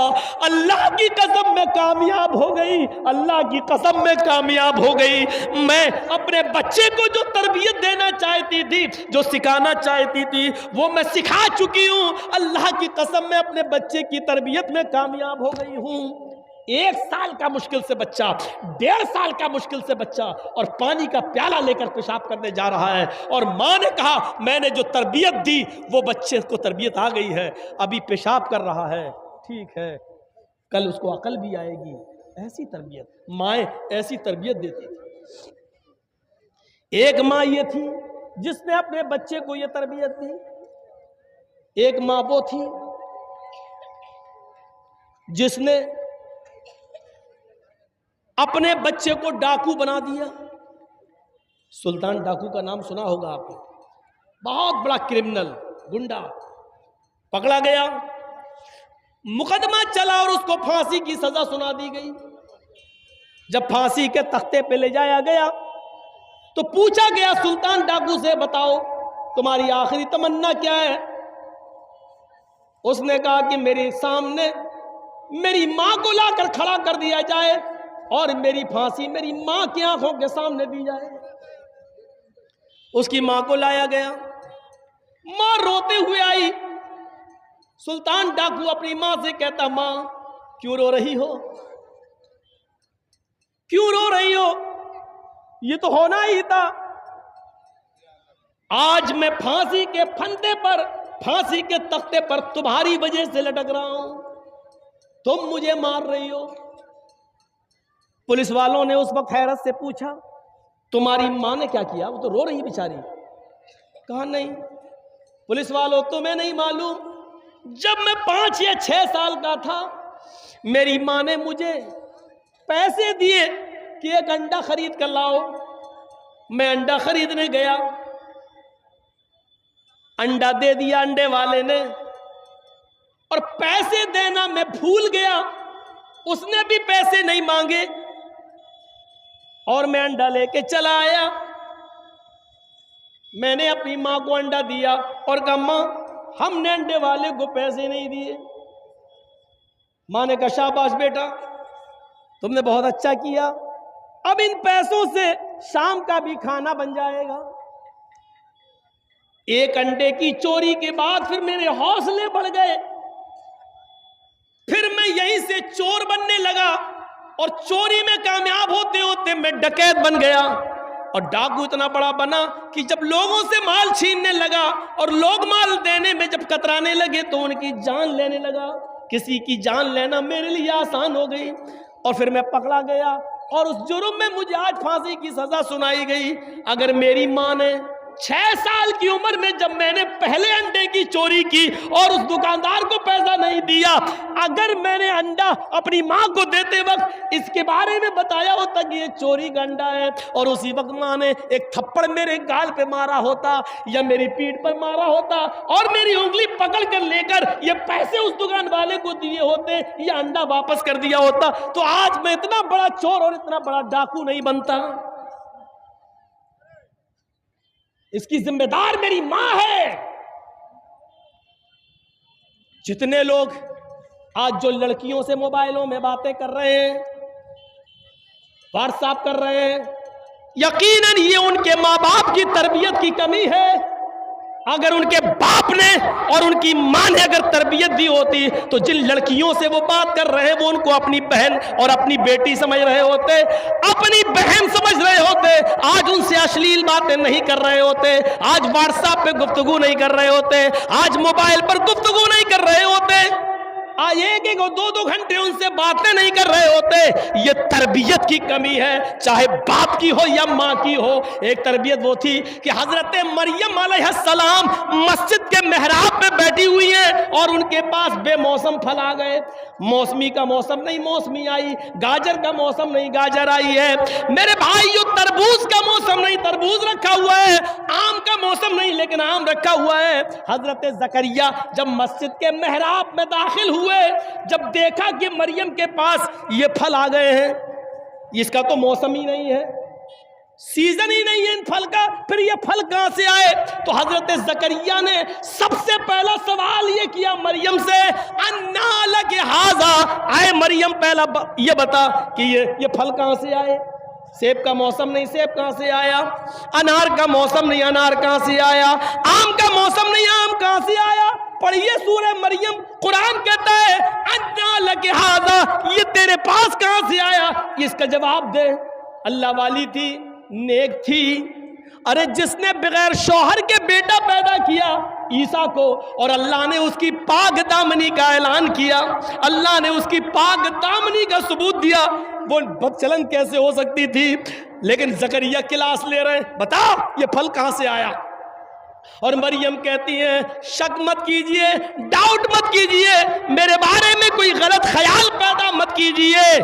अल्लाह की कसम में कामयाब हो गई, अल्लाह की कसम में कामयाब हो गई। मैं अपने बच्चे को जो तरबियत देना चाहती थी, जो सिखाना चाहती थी, वो मैं सिखा चुकी हूँ। अल्लाह की कसम में अपने बच्चे की तरबियत में कामयाब हो गई हूँ। 1 साल का मुश्किल से बच्चा, 1.5 साल का मुश्किल से बच्चा और पानी का प्याला लेकर पेशाब करने जा रहा है और माँ ने कहा मैंने जो तरबियत दी वो बच्चे को तरबियत आ गई है, अभी पेशाब कर रहा है, ठीक है, कल उसको अकल भी आएगी। ऐसी तरबियत, माएँ ऐसी तरबियत देती थी। एक माँ ये थी जिसने अपने बच्चे को ये तरबियत दी। एक माँ वो थी जिसने अपने बच्चे को डाकू बना दिया। सुल्तान डाकू का नाम सुना होगा आपने, बहुत बड़ा क्रिमिनल, गुंडा, पकड़ा गया, मुकदमा चला और उसको फांसी की सजा सुना दी गई। जब फांसी के तख्ते पे ले जाया गया तो पूछा गया सुल्तान डाकू से, बताओ तुम्हारी आखिरी तमन्ना क्या है? उसने कहा कि मेरे सामने मेरी मां को लाकर खड़ा कर दिया जाए और मेरी फांसी मेरी मां की आंखों के सामने दी जाए। उसकी मां को लाया गया, मां रोते हुए आई। सुल्तान डाकू अपनी मां से कहता, मां क्यों रो रही हो, क्यों रो रही हो, ये तो होना ही था। आज मैं फांसी के फंदे पर, फांसी के तख्ते पर तुम्हारी वजह से लटक रहा हूं, तुम मुझे मार रही हो। पुलिस वालों ने उस वक्त हैरत से पूछा, तुम्हारी मां ने क्या किया? वो तो रो रही बेचारी। कहा नहीं पुलिस वालों, तुम्हें नहीं मालूम, जब मैं 5 या 6 साल का था मेरी माँ ने मुझे पैसे दिए कि एक अंडा खरीद कर लाओ। मैं अंडा खरीदने गया, अंडा दे दिया अंडे वाले ने, और पैसे देना मैं भूल गया। उसने भी पैसे नहीं मांगे और मैं अंडा लेके चला आया। मैंने अपनी मां को अंडा दिया और कहा, मां हमने अंडे वाले को पैसे नहीं दिए। मां ने कहा, शाबाश बेटा, तुमने बहुत अच्छा किया, अब इन पैसों से शाम का भी खाना बन जाएगा। एक अंडे की चोरी के बाद फिर मेरे हौसले बढ़ गए। फिर मैं यहीं से चोर बनने लगा और चोरी में कामयाब होते होते मैं डकैत बन गया। और डाकू इतना बड़ा बना कि जब लोगों से माल छीनने लगा और लोग माल देने में जब कतराने लगे तो उनकी जान लेने लगा। किसी की जान लेना मेरे लिए आसान हो गई और फिर मैं पकड़ा गया और उस जुर्म में मुझे आज फांसी की सजा सुनाई गई। अगर मेरी मां ने 6 साल की उम्र में जब मैंने पहले अंडे की चोरी की और उस दुकानदार को पैसा नहीं दिया, अगर मैंने अंडा अपनी मां को देते वक्त इसके बारे में बताया होता कि ये चोरी का अंडा है, और उसी वक्त मां ने एक थप्पड़ मेरे गाल पे मारा होता या मेरी पीठ पर मारा होता और मेरी उंगली पकड़ कर लेकर ये पैसे उस दुकान वाले को दिए होते या अंडा वापस कर दिया होता, तो आज मैं इतना बड़ा चोर और इतना बड़ा डाकू नहीं बनता। इसकी जिम्मेदार मेरी मां है। जितने लोग आज जो लड़कियों से मोबाइलों में बातें कर रहे हैं, व्हाट्सएप कर रहे हैं, यकीनन ये उनके मां बाप की तरबियत की कमी है। अगर उनके बाप ने और उनकी मां ने अगर तरबियत दी होती तो जिन लड़कियों से वो बात कर रहे हैं वो उनको अपनी बहन और अपनी बेटी समझ रहे होते, अपनी बहन समझ रहे होते, आज उनसे अश्लील बातें नहीं कर रहे होते, आज व्हाट्सएप पे गुफ्तगू नहीं कर रहे होते, आज मोबाइल पर गुफ्तगू नहीं कर रहे होते, आज 1-1 और 2-2 घंटे उनसे बातें नहीं कर रहे होते। ये तरबियत की कमी है, चाहे बाप की हो या माँ की हो। एक तरबियत वो थी कि हजरत मरियम अलैहिस्सलाम मस्जिद के मेहराब में बैठी हुई हैं और उनके पास बेमौसम फल आ गए। मौसमी का मौसम नहीं मौसमी आई, गाजर का मौसम नहीं गाजर आई है, मेरे भाइयों तरबूज का मौसम नहीं तरबूज रखा हुआ है, आम का मौसम नहीं लेकिन आम रखा हुआ है। हजरत जकरिया जब मस्जिद के मेहराब में दाखिल हुए, जब देखा कि मरियम के पास ये फल आ गए हैं, इसका तो मौसम ही नहीं है, सीजन ही नहीं है इन फल का, फिर ये फल कहां से आए? तो हजरत जकरिया ने सबसे पहला सवाल ये किया मरियम से, अन्ना लके हाजा, आए मरियम पहला ये बता कि ये फल कहां से आए? सेब का मौसम नहीं सेब कहां से आया, अनार का मौसम नहीं अनार कहां से आया, आम का मौसम नहीं आम कहां से आया? पढ़िए सूरह मरियम, कुरान कहता है अन्ना लके हाजा, ये तेरे पास कहां से आया? इसका जवाब दे। अल्लाह वाली थी, नेक थी, अरे जिसने बगैर शौहर के बेटा पैदा किया ईसा को, और अल्लाह ने उसकी पाक दामनी का ऐलान किया, अल्लाह ने उसकी पाक दामनी का सबूत दिया, वो बदचलन कैसे हो सकती थी? लेकिन जकरिया क्लास ले रहे हैं, बता ये फल कहां से आया? और मरियम कहती है शक मत कीजिए, डाउट मत कीजिए, मेरे बारे में कोई गलत ख्याल पैदा मत कीजिए।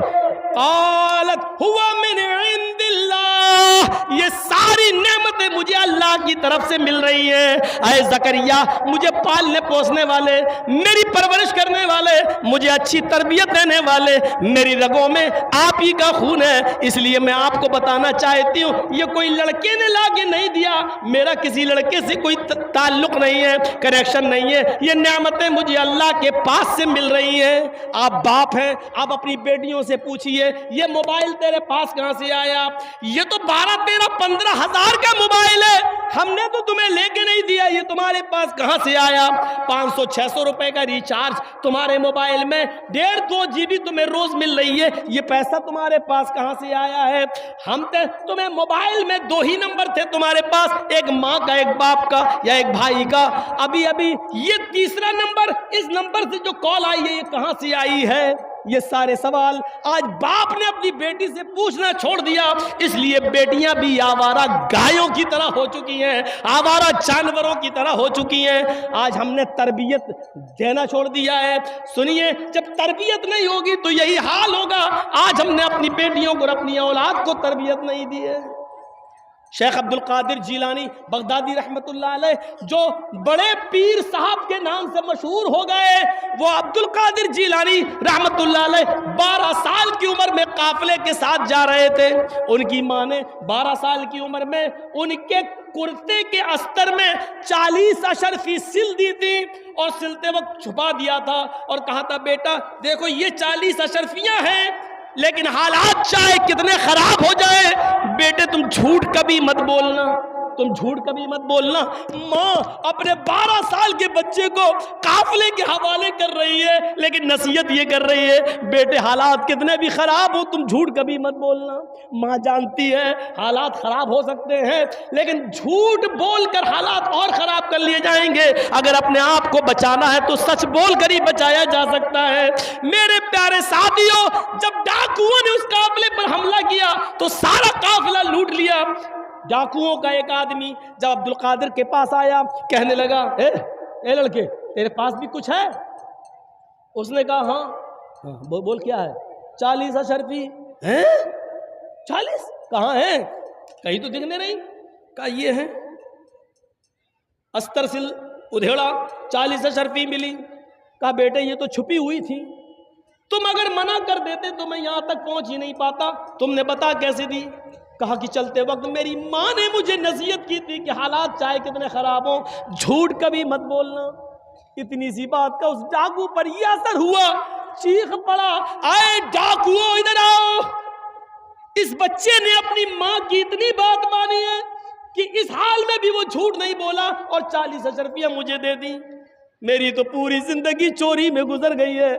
क़ालत हुवा मिन इंदिल्लाह, ये सारी नेमतें मुझे अल्लाह की तरफ से मिल रही हैं। ऐ जकरिया, मुझे पालने पोसने वाले, मेरी परवरिश करने वाले, मुझे अच्छी तरबियत देने वाले, मेरी रगों में आप ही का खून है, इसलिए मैं आपको बताना चाहती हूँ ये कोई लड़के ने ला के नहीं दिया, मेरा किसी लड़के से कोई ताल्लुक नहीं है, कनेक्शन नहीं है, ये नेमतें मुझे अल्लाह के पास से मिल रही हैं। आप बाप हैं, आप अपनी बेटियों से पूछिए ये मोबाइल तेरे पास कहां से आया? ये तो 12-13-15 हजार का मोबाइल है, हमने तो तुम्हें लेके नहीं दिया, ये तुम्हारे पास कहां से आया? 500-600 रुपए का रिचार्ज तुम्हारे मोबाइल में 1.5-2 GB तुम्हें रोज मिल रही है, ये पैसा तुम्हारे पास कहां से आया है? हम तो तुम्हें मोबाइल में 2 ही नंबर थे तुम्हारे पास, एक माँ का एक बाप का या एक भाई का, अभी अभी ये तीसरा नंबर, इस नंबर से जो कॉल आई है ये कहां से आई है? ये सारे सवाल आज बाप ने अपनी बेटी से पूछना छोड़ दिया, इसलिए बेटियां भी आवारा गायों की तरह हो चुकी हैं, आवारा जानवरों की तरह हो चुकी हैं। आज हमने तरबियत देना छोड़ दिया है। सुनिए, जब तरबियत नहीं होगी तो यही हाल होगा। आज हमने अपनी बेटियों को और अपनी औलाद को तरबियत नहीं दी है। शेख अब्दुल कादिर जीलानी बगदादी रहमतुल्लाह अलैह, जो बड़े पीर साहब के नाम से मशहूर हो गए, वो अब्दुल कादिर जीलानी रहमतुल्लाह अलैह 12 साल की उम्र में काफिले के साथ जा रहे थे। उनकी माँ ने 12 साल की उम्र में उनके कुर्ते के अस्तर में 40 अशरफी सिल दी थी और सिलते वक्त छुपा दिया था और कहा था, बेटा देखो ये 40 अशरफियां हैं, लेकिन हालात चाहे कितने खराब हो जाए, बेटे तुम झूठ कभी मत बोलना, तुम झूठ कभी मत बोलना। माँ अपने 12 साल के बच्चे को काफिले के हवाले कर रही है, लेकिन नसीहत ये कर रही है, बेटे हालात कितने भी खराब हो तुम झूठ कभी मत बोलना। माँ जानती है हालात खराब हो सकते हैं, लेकिन झूठ बोलकर हालात और खराब कर लिए जाएंगे। अगर अपने आप को बचाना है तो सच बोलकर ही बचाया जा सकता है। मेरे प्यारे साथियों, जब डाकुओं ने उस काफिले पर हमला किया तो सारा काफिला लूट लिया। डाकुओं का एक आदमी जब अब्दुल कादिर के पास आया, कहने लगा, ए लड़के तेरे पास भी कुछ है? उसने कहा हाँ। बोल क्या है? 40 अशरफी हैं। 40 कहाँ हैं? कहीं तो दिखने नहीं। कहा ये है। अस्तर सिल उधेड़ा, 40 अशरफी मिली। कहा बेटे ये तो छुपी हुई थी, तुम अगर मना कर देते तो मैं यहां तक पहुंच ही नहीं पाता, तुमने बता कैसे दी? कहा कि चलते वक्त मेरी माँ ने मुझे नसीहत की थी कि हालात चाहे कितने खराब हो झूठ कभी मत बोलना। इतनी सी बात का उस डाकू पर यह असर हुआ, चीख पड़ा, आए डाकुओ इधर आओ। इस बच्चे ने अपनी माँ की इतनी बात मानी है कि इस हाल में भी वो झूठ नहीं बोला और 40 अशरफियां मुझे दे दी। मेरी तो पूरी जिंदगी चोरी में गुजर गई है,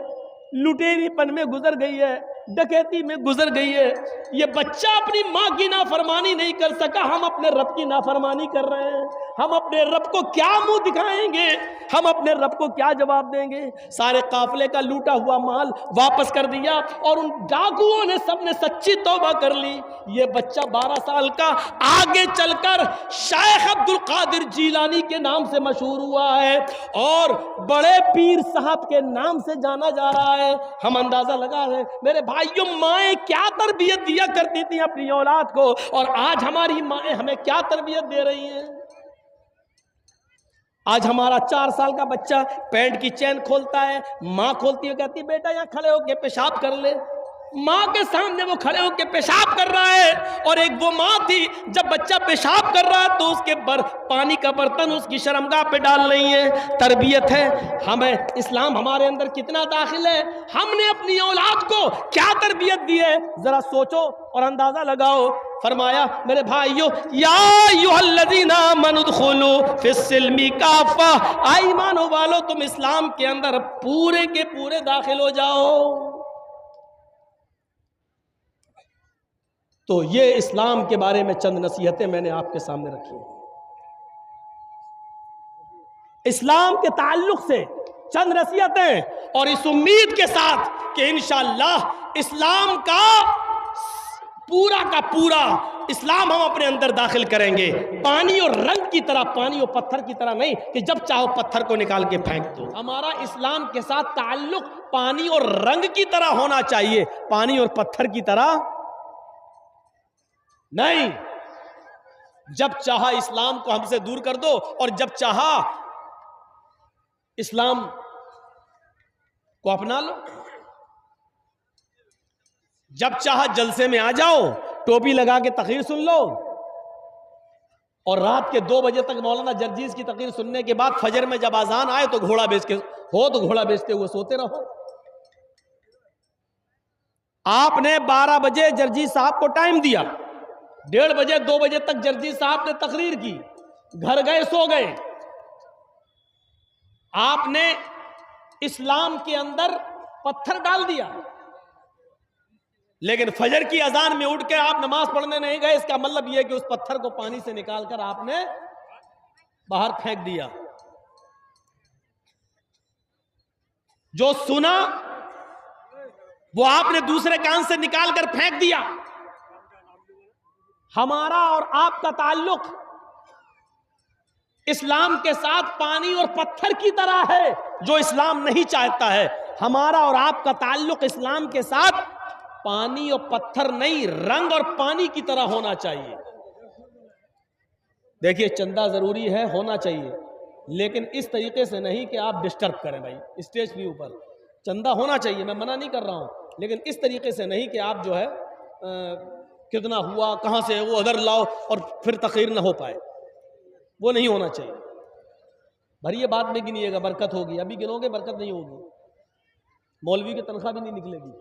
लुटेरीपन में गुजर गई है, डकैती में गुजर गई है। ये बच्चा अपनी माँ की नाफरमानी नहीं कर सका, हम अपने रब की नाफरमानी कर रहे हैं। हम अपने रब को क्या मुंह दिखाएंगे? हम अपने रब को क्या जवाब देंगे? सारे काफिले का लूटा हुआ माल वापस कर दिया और उन डाकुओं ने सबने सच्ची तौबा कर ली। ये बच्चा 12 साल का आगे चलकर शेख अब्दुल कादिर जीलानी के नाम से मशहूर हुआ है और बड़े पीर साहब के नाम से जाना जा रहा है। हम अंदाजा लगा रहे मेरे भाइयों, माएँ क्या तरबियत दिया करती थी अपनी औलाद को, और आज हमारी माएँ हमें क्या तरबियत दे रही हैं। आज हमारा 4 साल का बच्चा पैंट की चैन खोलता है, माँ खोलती है, कहती है बेटा यहाँ खड़े होके पेशाब कर ले। माँ के सामने वो खड़े होके पेशाब कर रहा है। और एक वो माँ थी, जब बच्चा पेशाब कर रहा है तो उसके पानी का बर्तन उसकी शर्मगाह पे डाल रही है। तरबियत है। हमें इस्लाम हमारे अंदर कितना दाखिल है, हमने अपनी औलाद को क्या तरबियत दी है, जरा सोचो और अंदाजा लगाओ। फरमाया मेरे भाइयों, या अय्युहल्लज़ीना आमनू उदखुलू फिस्सिल्मी काफ़ा, आई ईमानो वालो तुम इस्लाम के अंदर पूरे के पूरे दाखिल हो जाओ। तो ये इस्लाम के बारे में चंद नसीहतें मैंने आपके सामने रखी हैं। इस्लाम के ताल्लुक से चंद नसीहतें, और इस उम्मीद के साथ कि इंशाअल्लाह इस्लाम का पूरा इस्लाम हम अपने अंदर दाखिल करेंगे। पानी और रंग की तरह, पानी और पत्थर की तरह नहीं कि जब चाहो पत्थर को निकाल के फेंक दो। हमारा इस्लाम के साथ ताल्लुक पानी और रंग की तरह होना चाहिए, पानी और पत्थर की तरह नहीं। जब चाहा इस्लाम को हमसे दूर कर दो और जब चाहा इस्लाम को अपना लो। जब चाहा जलसे में आ जाओ, टोपी लगा के तकरीर सुन लो और रात के 2 बजे तक मौलाना जर्जीस की तकरीर सुनने के बाद फजर में जब आजान आए तो घोड़ा बेचते हुए सोते रहो। आपने 12 बजे जर्जीस साहब को टाइम दिया, 1:30 बजे 2 बजे तक जर्जीस साहब ने तकरीर की, घर गए सो गए। आपने इस्लाम के अंदर पत्थर डाल दिया, लेकिन फजर की अजान में उठ के आप नमाज पढ़ने नहीं गए। इसका मतलब यह कि उस पत्थर को पानी से निकालकर आपने बाहर फेंक दिया। जो सुना वो आपने दूसरे कान से निकाल कर फेंक दिया। हमारा और आपका ताल्लुक इस्लाम के साथ पानी और पत्थर की तरह है, जो इस्लाम नहीं चाहता है। हमारा और आपका ताल्लुक इस्लाम के साथ पानी और पत्थर नहीं, रंग और पानी की तरह होना चाहिए। देखिए, चंदा जरूरी है, होना चाहिए, लेकिन इस तरीके से नहीं कि आप डिस्टर्ब करें। भाई स्टेज के ऊपर चंदा होना चाहिए, मैं मना नहीं कर रहा हूं, लेकिन इस तरीके से नहीं कि आप जो है कितना हुआ, कहां से, वो उधर लाओ और फिर तकरीर ना हो पाए, वो नहीं होना चाहिए। भरिए बाद में गिनिएगा, बरकत होगी, अभी गिनोगे बरकत नहीं होगी, मौलवी की तनख्वाह भी नहीं निकलेगी।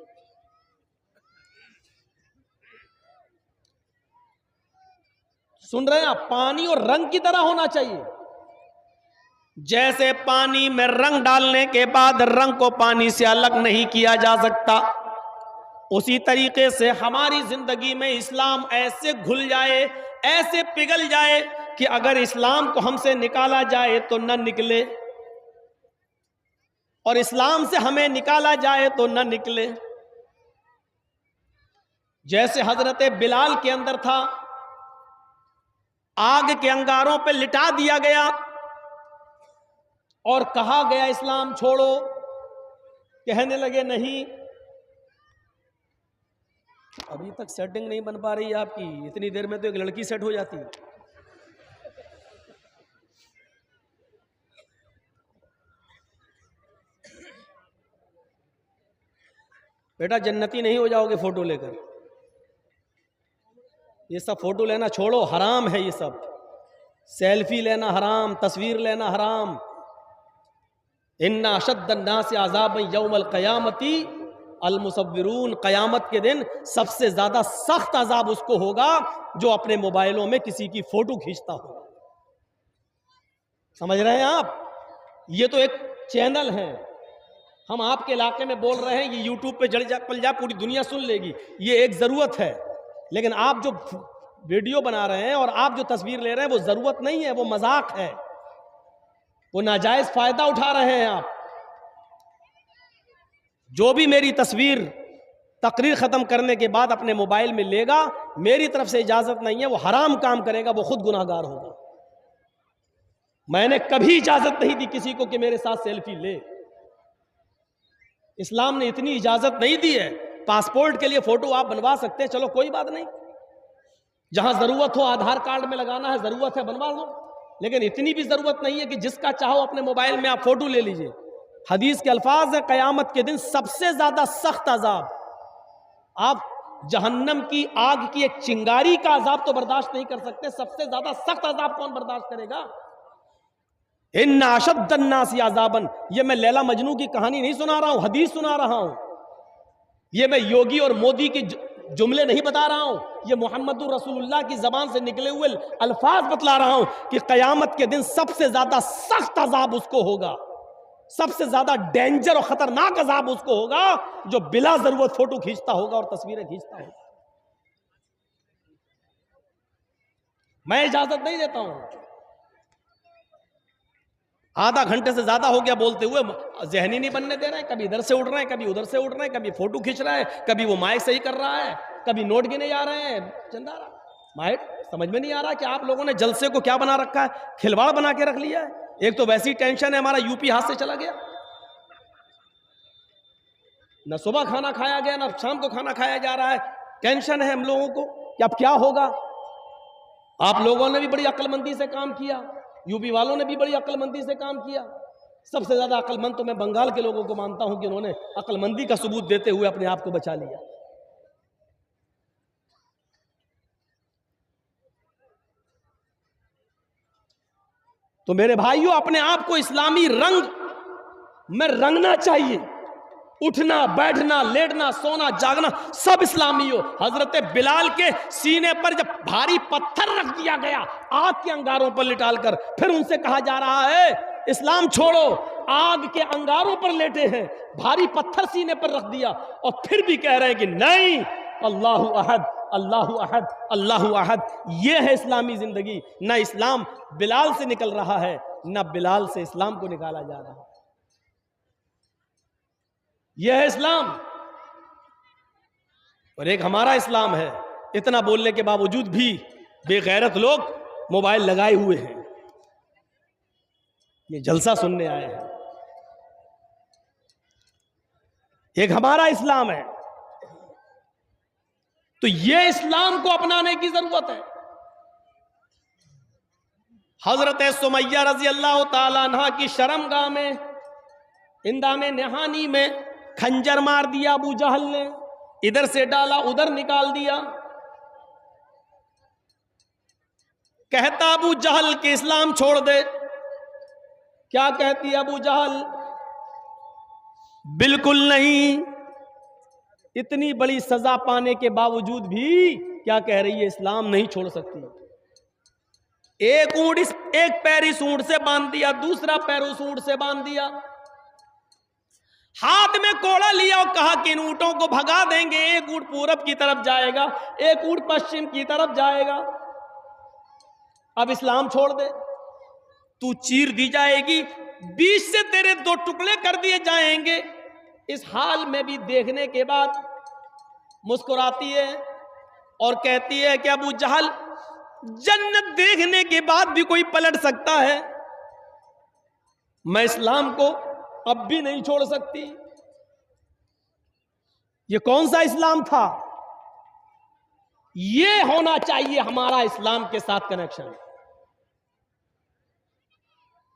सुन रहे हैं आप? पानी और रंग की तरह होना चाहिए। जैसे पानी में रंग डालने के बाद रंग को पानी से अलग नहीं किया जा सकता, उसी तरीके से हमारी जिंदगी में इस्लाम ऐसे घुल जाए, ऐसे पिघल जाए कि अगर इस्लाम को हमसे निकाला जाए तो न निकले, और इस्लाम से हमें निकाला जाए तो न निकले। जैसे हजरत बिलाल के अंदर था, आग के अंगारों पे लिटा दिया गया और कहा गया इस्लाम छोड़ो, कहने लगे नहीं। अभी तक सेटिंग नहीं बन पा रही है आपकी, इतनी देर में तो एक लड़की सेट हो जाती है। बेटा जन्नती नहीं हो जाओगे फोटो लेकर, ये सब फोटो लेना छोड़ो, हराम है ये सब। सेल्फी लेना हराम, तस्वीर लेना हराम। इन्ना अशद्दन्नास अज़ाब यौमल क़यामती अल मुसव्विरून, क़यामत के दिन सबसे ज्यादा सख्त अजाब उसको होगा जो अपने मोबाइलों में किसी की फोटो खींचता हो। समझ रहे हैं आप? ये तो एक चैनल है, हम आपके इलाके में बोल रहे हैं, ये यूट्यूब पे जड़ जा पल जा पूरी दुनिया सुन लेगी, ये एक जरूरत है। लेकिन आप जो वीडियो बना रहे हैं और आप जो तस्वीर ले रहे हैं वो जरूरत नहीं है, वो मजाक है, वो नाजायज फायदा उठा रहे हैं आप। जो भी मेरी तस्वीर तकरीर खत्म करने के बाद अपने मोबाइल में लेगा, मेरी तरफ से इजाजत नहीं है, वो हराम काम करेगा, वो खुद गुनाहगार होगा। मैंने कभी इजाजत नहीं दी किसी को कि मेरे साथ सेल्फी ले। इस्लाम ने इतनी इजाजत नहीं दी है। पासपोर्ट के लिए फोटो आप बनवा सकते हैं, चलो कोई बात नहीं, जहां जरूरत हो, आधार कार्ड में लगाना है, जरूरत है बनवा लो, लेकिन इतनी भी जरूरत नहीं है कि जिसका चाहो अपने मोबाइल में आप फोटो ले लीजिए। हदीस के अल्फाज है, कयामत के दिन सबसे ज्यादा सख्त अजाब, आप जहन्नम की आग की एक चिंगारी का अजाब तो बर्दाश्त नहीं कर सकते, सबसे ज्यादा सख्त अजाब कौन बर्दाश्त करेगा? इन्ना अशद्दन्नासी अज़ाबन, ये मैं लैला मजनू की कहानी नहीं सुना रहा हूं, हदीस सुना रहा हूं। ये मैं योगी और मोदी की जुमले नहीं बता रहा हूं, ये मोहम्मदुर रसूलुल्लाह की जबान से निकले हुए अल्फाज बतला रहा हूं कि कयामत के दिन सबसे ज्यादा सख्त अजाब उसको होगा, सबसे ज्यादा डेंजर और खतरनाक अजाब उसको होगा जो बिला जरूरत फोटो खींचता होगा और तस्वीरें खींचता होगा। मैं इजाजत नहीं देता हूं। आधा घंटे से ज्यादा हो गया बोलते हुए, जहनी नहीं बनने दे रहे हैं, कभी इधर से उड़ रहे हैं, कभी उधर से उड़ रहे हैं, कभी फोटो खींच रहा है, कभी वो माइक सही कर रहा है, कभी नोट गिने जा रहे हैं। चंदारा माइक समझ में नहीं आ रहा कि आप लोगों ने जलसे को क्या बना रखा है, खिलवाड़ बना के रख लिया है। एक तो वैसी टेंशन है, हमारा यूपी हाथ से चला गया, न सुबह खाना खाया गया न शाम को खाना खाया जा रहा है। टेंशन है हम लोगों को कि अब क्या होगा। आप लोगों ने भी बड़ी अक्लमंदी से काम किया, यूपी वालों ने भी बड़ी अक्लमंदी से काम किया। सबसे ज्यादा अक्लमंद तो मैं बंगाल के लोगों को मानता हूं कि उन्होंने अक्लमंदी का सबूत देते हुए अपने आप को बचा लिया। तो मेरे भाइयों, अपने आप को इस्लामी रंग में रंगना चाहिए। उठना, बैठना, लेटना, सोना, जागना सब इस्लामी हो। हजरत बिलाल के सीने पर जब भारी पत्थर रख दिया गया आग के अंगारों पर लिटालकर, फिर उनसे कहा जा रहा है इस्लाम छोड़ो, आग के अंगारों पर लेटे हैं, भारी पत्थर सीने पर रख दिया, और फिर भी कह रहे हैं कि नहीं, अल्लाहु अहद, अल्लाहु अहद, अल्लाहु अहद। यह है इस्लामी जिंदगी। ना इस्लाम बिलाल से निकल रहा है, ना बिलाल से इस्लाम को निकाला जा रहा है। यह है इस्लाम। और एक हमारा इस्लाम है। इतना बोलने के बावजूद भी बेगैरत लोग मोबाइल लगाए हुए हैं, ये जलसा सुनने आए हैं। एक हमारा इस्लाम है, तो ये इस्लाम को अपनाने की जरूरत है। हजरत सुमैया रजी अल्लाह ताला अन्हा की शर्मगाह में, इंदामे नहानी में खंजर मार दिया अबू जहल ने, इधर से डाला उधर निकाल दिया। कहता अबू जहल कि इस्लाम छोड़ दे। क्या कहती है अबू जहल? बिल्कुल नहीं। इतनी बड़ी सजा पाने के बावजूद भी क्या कह रही है? इस्लाम नहीं छोड़ सकती। एक ऊंट, एक पैर इस ऊंट से बांध दिया, दूसरा पैर उस ऊंट से बांध दिया, हाथ में कोड़ा लिया और कहा कि इन ऊंटों को भगा देंगे। एक ऊंट पूरब की तरफ जाएगा, एक ऊंट पश्चिम की तरफ जाएगा। अब इस्लाम छोड़ दे, तू चीर दी जाएगी, बीच से तेरे दो टुकड़े कर दिए जाएंगे। इस हाल में भी देखने के बाद मुस्कुराती है और कहती है कि अबू जहल, जन्नत देखने के बाद भी कोई पलट सकता है, मैं इस्लाम को अब भी नहीं छोड़ सकती। ये कौन सा इस्लाम था? ये होना चाहिए हमारा इस्लाम के साथ कनेक्शन।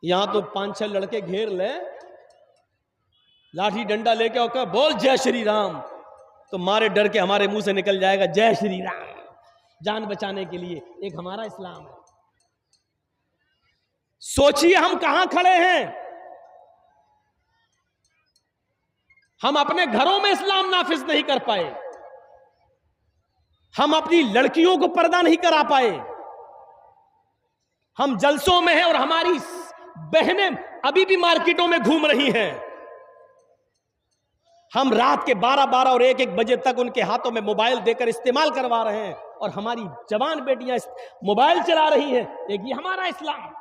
यहां तो 5-6 लड़के घेर ले, लाठी डंडा लेके और कहा बोल जय श्री राम, तो मारे डर के हमारे मुंह से निकल जाएगा जय श्री राम, जान बचाने के लिए। एक हमारा इस्लाम है। सोचिए हम कहां खड़े हैं। हम अपने घरों में इस्लाम नाफिज नहीं कर पाए, हम अपनी लड़कियों को पर्दा नहीं करा पाए, हम जलसों में हैं और हमारी बहनें अभी भी मार्केटों में घूम रही हैं। हम रात के 12-12 और 1-1 बजे तक उनके हाथों में मोबाइल देकर इस्तेमाल करवा रहे हैं और हमारी जवान बेटियां मोबाइल चला रही हैं। एक ये हमारा इस्लाम।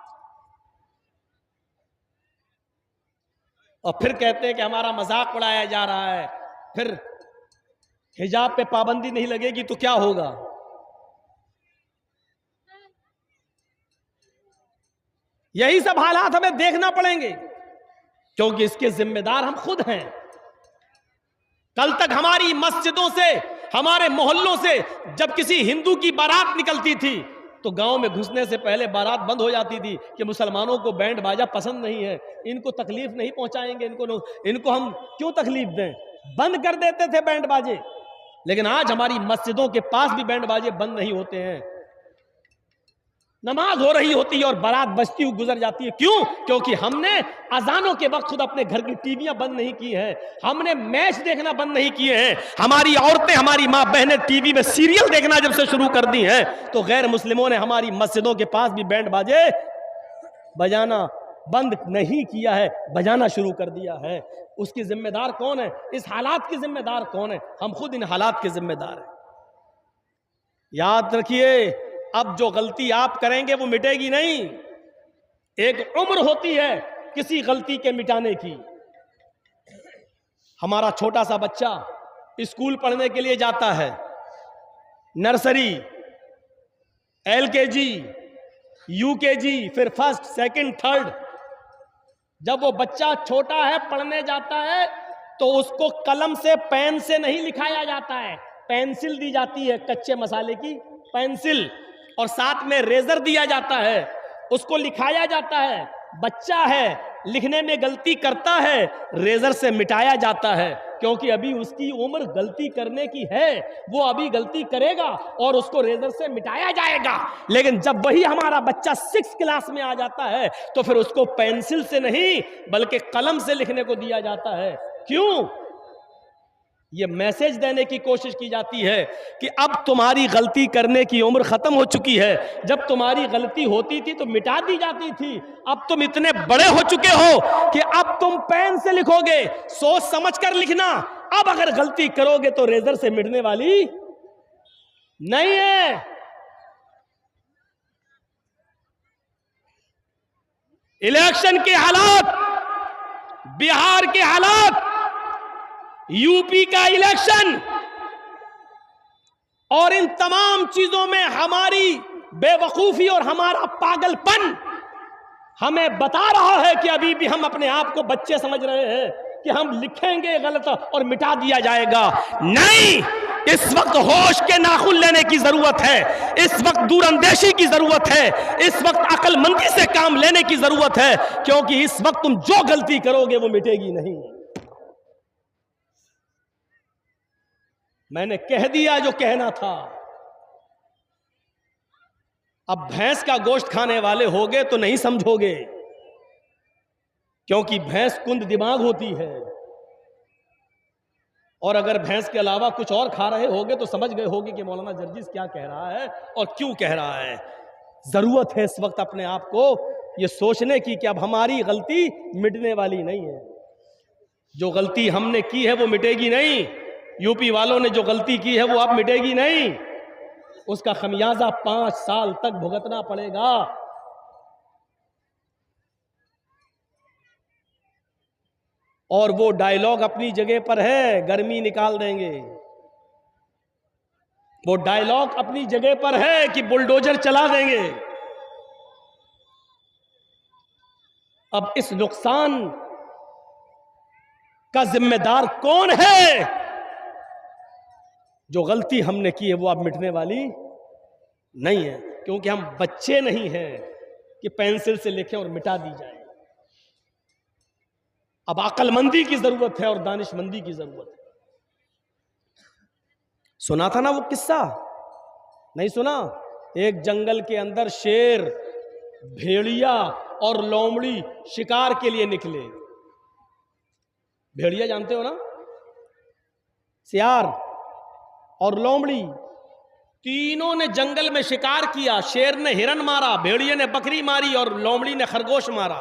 और फिर कहते हैं कि हमारा मजाक उड़ाया जा रहा है, फिर हिजाब पे पाबंदी नहीं लगेगी तो क्या होगा? यही सब हालात हमें देखना पड़ेंगे, क्योंकि इसके जिम्मेदार हम खुद हैं। कल तक हमारी मस्जिदों से, हमारे मोहल्लों से जब किसी हिंदू की बारात निकलती थी तो गांव में घुसने से पहले बारात बंद हो जाती थी कि मुसलमानों को बैंड बाजा पसंद नहीं है, इनको तकलीफ नहीं पहुंचाएंगे, इनको हम क्यों तकलीफ दें, बंद कर देते थे बैंड बाजे। लेकिन आज हमारी मस्जिदों के पास भी बैंड बाजे बंद नहीं होते हैं। नमाज हो रही होती है और बारात बजती हुई गुजर जाती है। क्यों? क्योंकि हमने अजानों के वक्त खुद अपने घर की टीवियां बंद नहीं की हैं, हमने मैच देखना बंद नहीं किए हैं। हमारी औरतें, हमारी माँ बहनें टीवी में सीरियल देखना जब से शुरू कर दी हैं तो गैर मुस्लिमों ने हमारी मस्जिदों के पास भी बैंड बाजे बजाना बंद नहीं किया है, बजाना शुरू कर दिया है। उसकी जिम्मेदार कौन है? इस हालात की जिम्मेदार कौन है? हम खुद इन हालात के जिम्मेदार हैं। याद रखिए, अब जो गलती आप करेंगे वो मिटेगी नहीं। एक उम्र होती है किसी गलती के मिटाने की। हमारा छोटा सा बच्चा स्कूल पढ़ने के लिए जाता है, नर्सरी, LKG, UKG, फिर फर्स्ट, सेकंड, थर्ड। जब वो बच्चा छोटा है, पढ़ने जाता है, तो उसको कलम से, पेन से नहीं लिखाया जाता है, पेंसिल दी जाती है, कच्चे मसाले की पेंसिल, और साथ में रेजर दिया जाता है, उसको लिखाया जाता है। बच्चा है, लिखने में गलती करता है, रेजर से मिटाया जाता है, क्योंकि अभी उसकी उम्र गलती करने की है, वो अभी गलती करेगा और उसको रेजर से मिटाया जाएगा। लेकिन जब वही हमारा बच्चा 6 क्लास में आ जाता है तो फिर उसको पेंसिल से नहीं बल्कि कलम से लिखने को दिया जाता है। क्यों? ये मैसेज देने की कोशिश की जाती है कि अब तुम्हारी गलती करने की उम्र खत्म हो चुकी है। जब तुम्हारी गलती होती थी तो मिटा दी जाती थी, अब तुम इतने बड़े हो चुके हो कि अब तुम पेन से लिखोगे, सोच समझ कर लिखना। अब अगर गलती करोगे तो रेजर से मिटने वाली नहीं है। इलेक्शन के हालात, बिहार के हालात, यूपी का इलेक्शन, और इन तमाम चीजों में हमारी बेवकूफी और हमारा पागलपन हमें बता रहा है कि अभी भी हम अपने आप को बच्चे समझ रहे हैं कि हम लिखेंगे गलत और मिटा दिया जाएगा। नहीं, इस वक्त होश के नाखून लेने की जरूरत है, इस वक्त दूरअंदेशी की जरूरत है, इस वक्त अक्लमंदी से काम लेने की जरूरत है, क्योंकि इस वक्त तुम जो गलती करोगे वो मिटेगी नहीं। मैंने कह दिया जो कहना था। अब भैंस का गोश्त खाने वाले होगे तो नहीं समझोगे, क्योंकि भैंस कुंद दिमाग होती है, और अगर भैंस के अलावा कुछ और खा रहे होगे तो समझ गए होगे कि मौलाना जर्जिस क्या कह रहा है और क्यों कह रहा है। जरूरत है इस वक्त अपने आप को ये सोचने की कि अब हमारी गलती मिटने वाली नहीं है। जो गलती हमने की है वो मिटेगी नहीं। यूपी वालों ने जो गलती की है वो अब मिटेगी नहीं, उसका खमियाजा 5 साल तक भुगतना पड़ेगा। और वो डायलॉग अपनी जगह पर है, गर्मी निकाल देंगे। वो डायलॉग अपनी जगह पर है कि बुलडोजर चला देंगे। अब इस नुकसान का जिम्मेदार कौन है? जो गलती हमने की है वो अब मिटने वाली नहीं है, क्योंकि हम बच्चे नहीं हैं कि पेंसिल से लिखें और मिटा दी जाए। अब अक्लमंदी की जरूरत है और दानिशमंदी की जरूरत है। सुना था ना वो किस्सा? नहीं सुना? एक जंगल के अंदर शेर, भेड़िया और लोमड़ी शिकार के लिए निकले। भेड़िया जानते हो ना, सियार और लोमड़ी, तीनों ने जंगल में शिकार किया। शेर ने हिरन मारा, भेड़िए ने बकरी मारी और लोमड़ी ने खरगोश मारा।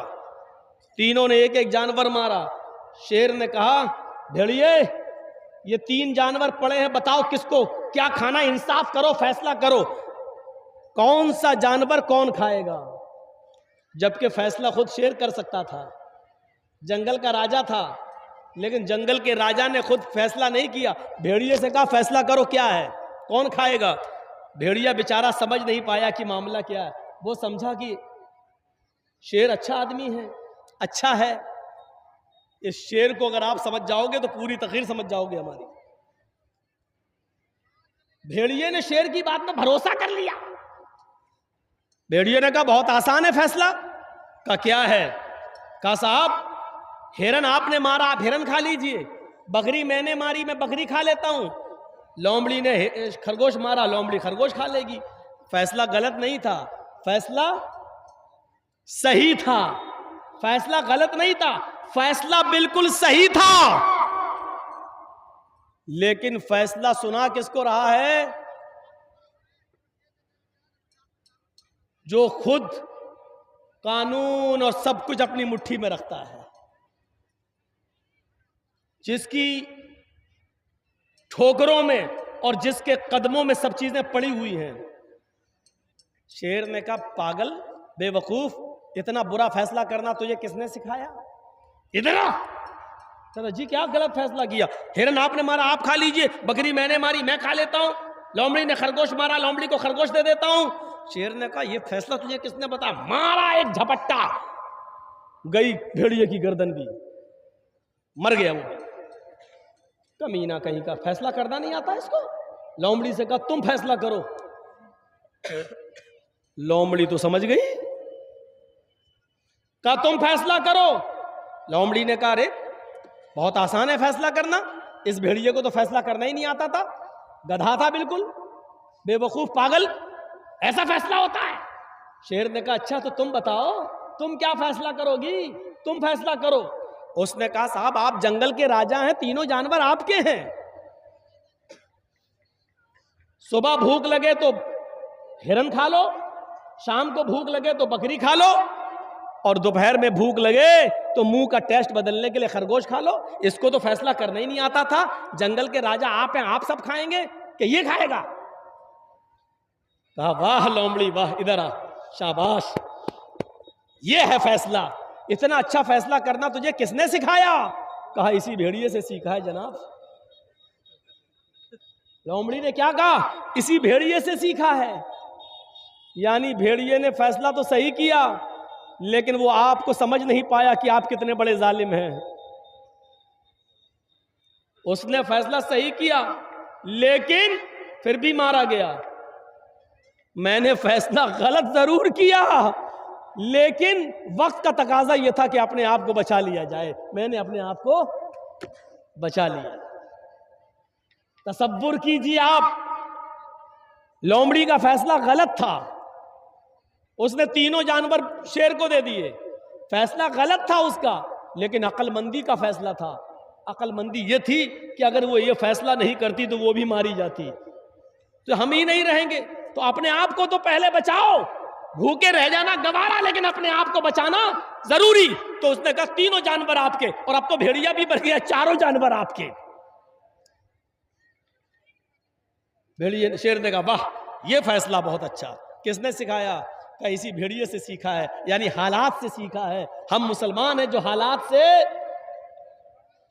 तीनों ने एक एक जानवर मारा। शेर ने कहा, भेड़िए ये 3 जानवर पड़े हैं, बताओ किसको क्या खाना, इंसाफ करो, फैसला करो, कौन सा जानवर कौन खाएगा। जबकि फैसला खुद शेर कर सकता था, जंगल का राजा था, लेकिन जंगल के राजा ने खुद फैसला नहीं किया। भेड़िए से कहा फैसला करो क्या है, कौन खाएगा। भेड़िया बेचारा समझ नहीं पाया कि मामला क्या है। वो समझा कि शेर अच्छा आदमी है, अच्छा है। इस शेर को अगर आप समझ जाओगे तो पूरी तकरीर समझ जाओगे हमारी। भेड़िए ने शेर की बात में भरोसा कर लिया। भेड़िए ने कहा बहुत आसान है फैसला। कहा क्या है? कहा साहब हिरन आपने मारा, आप हिरन खा लीजिए, बकरी मैंने मारी, मैं बकरी खा लेता हूं, लोमड़ी ने खरगोश मारा, लोमड़ी खरगोश खा लेगी। फैसला गलत नहीं था, फैसला सही था। फैसला गलत नहीं था, फैसला बिल्कुल सही था। लेकिन फैसला सुना किसको रहा है? जो खुद कानून और सब कुछ अपनी मुट्ठी में रखता है, जिसकी ठोकरों में और जिसके कदमों में सब चीजें पड़ी हुई हैं। शेर ने कहा पागल, बेवकूफ, इतना बुरा फैसला करना तुझे किसने सिखाया? इधर आ। चलो जी क्या गलत फैसला किया? हिरन आपने मारा, आप खा लीजिए, बकरी मैंने मारी, मैं खा लेता हूं, लोमड़ी ने खरगोश मारा, लोमड़ी को खरगोश दे देता हूं। शेर ने कहा ये फैसला तुझे किसने बताया? मारा एक झपट्टा, गई भेड़िए की गर्दन भी, मर गया वो। कमीना कहीं का, फैसला करना नहीं आता इसको। लोमड़ी से कहा तुम फैसला करो। लोमड़ी तो समझ गई, कहा तुम फैसला करो। लोमड़ी ने कहा अरे बहुत आसान है फैसला करना, इस भेड़िए को तो फैसला करना ही नहीं आता था, गधा था बिल्कुल, बेवकूफ, पागल, ऐसा फैसला होता है। शेर ने कहा अच्छा तो तुम बताओ, तुम क्या फैसला करोगी, तुम फैसला करो। उसने कहा साहब आप जंगल के राजा हैं, तीनों जानवर आपके हैं। सुबह भूख लगे तो हिरन खा लो, शाम को भूख लगे तो बकरी खा लो, और दोपहर में भूख लगे तो मुंह का टेस्ट बदलने के लिए खरगोश खा लो। इसको तो फैसला करना ही नहीं आता था, जंगल के राजा आप हैं, आप सब खाएंगे कि ये खाएगा? कहा वाह लोमड़ी वाह, इधर आ, शाबाश, ये है फैसला। इतना अच्छा फैसला करना तुझे किसने सिखाया? कहा इसी भेड़िए से सीखा है जनाब। लोमड़ी ने क्या कहा? इसी भेड़िए से सीखा है। यानी भेड़िए ने फैसला तो सही किया, लेकिन वो आपको समझ नहीं पाया कि आप कितने बड़े जालिम हैं। उसने फैसला सही किया, लेकिन फिर भी मारा गया। मैंने फैसला गलत जरूर किया, लेकिन वक्त का तकाजा यह था कि अपने आप को बचा लिया जाए। मैंने अपने आप को बचा लिया। तसव्वुर कीजिए आप, लोमड़ी का फैसला गलत था। उसने तीनों जानवर शेर को दे दिए। फैसला गलत था उसका, लेकिन अक्लमंदी का फैसला था। अक्लमंदी ये थी कि अगर वो ये फैसला नहीं करती तो वो भी मारी जाती, तो हम ही नहीं रहेंगे। तो अपने आप को तो पहले बचाओ। भूखे रह जाना गवारा, लेकिन अपने आप को बचाना जरूरी। तो उसने कहा तीनों जानवर आपके, और अब तो भेड़िया भी बन गया, चारों जानवर आपके। भेड़िए शेर ने कहा वाह, ये फैसला बहुत अच्छा। किसने सिखाया? क्या इसी भेड़िए से सीखा है, यानी हालात से सीखा है। हम मुसलमान हैं जो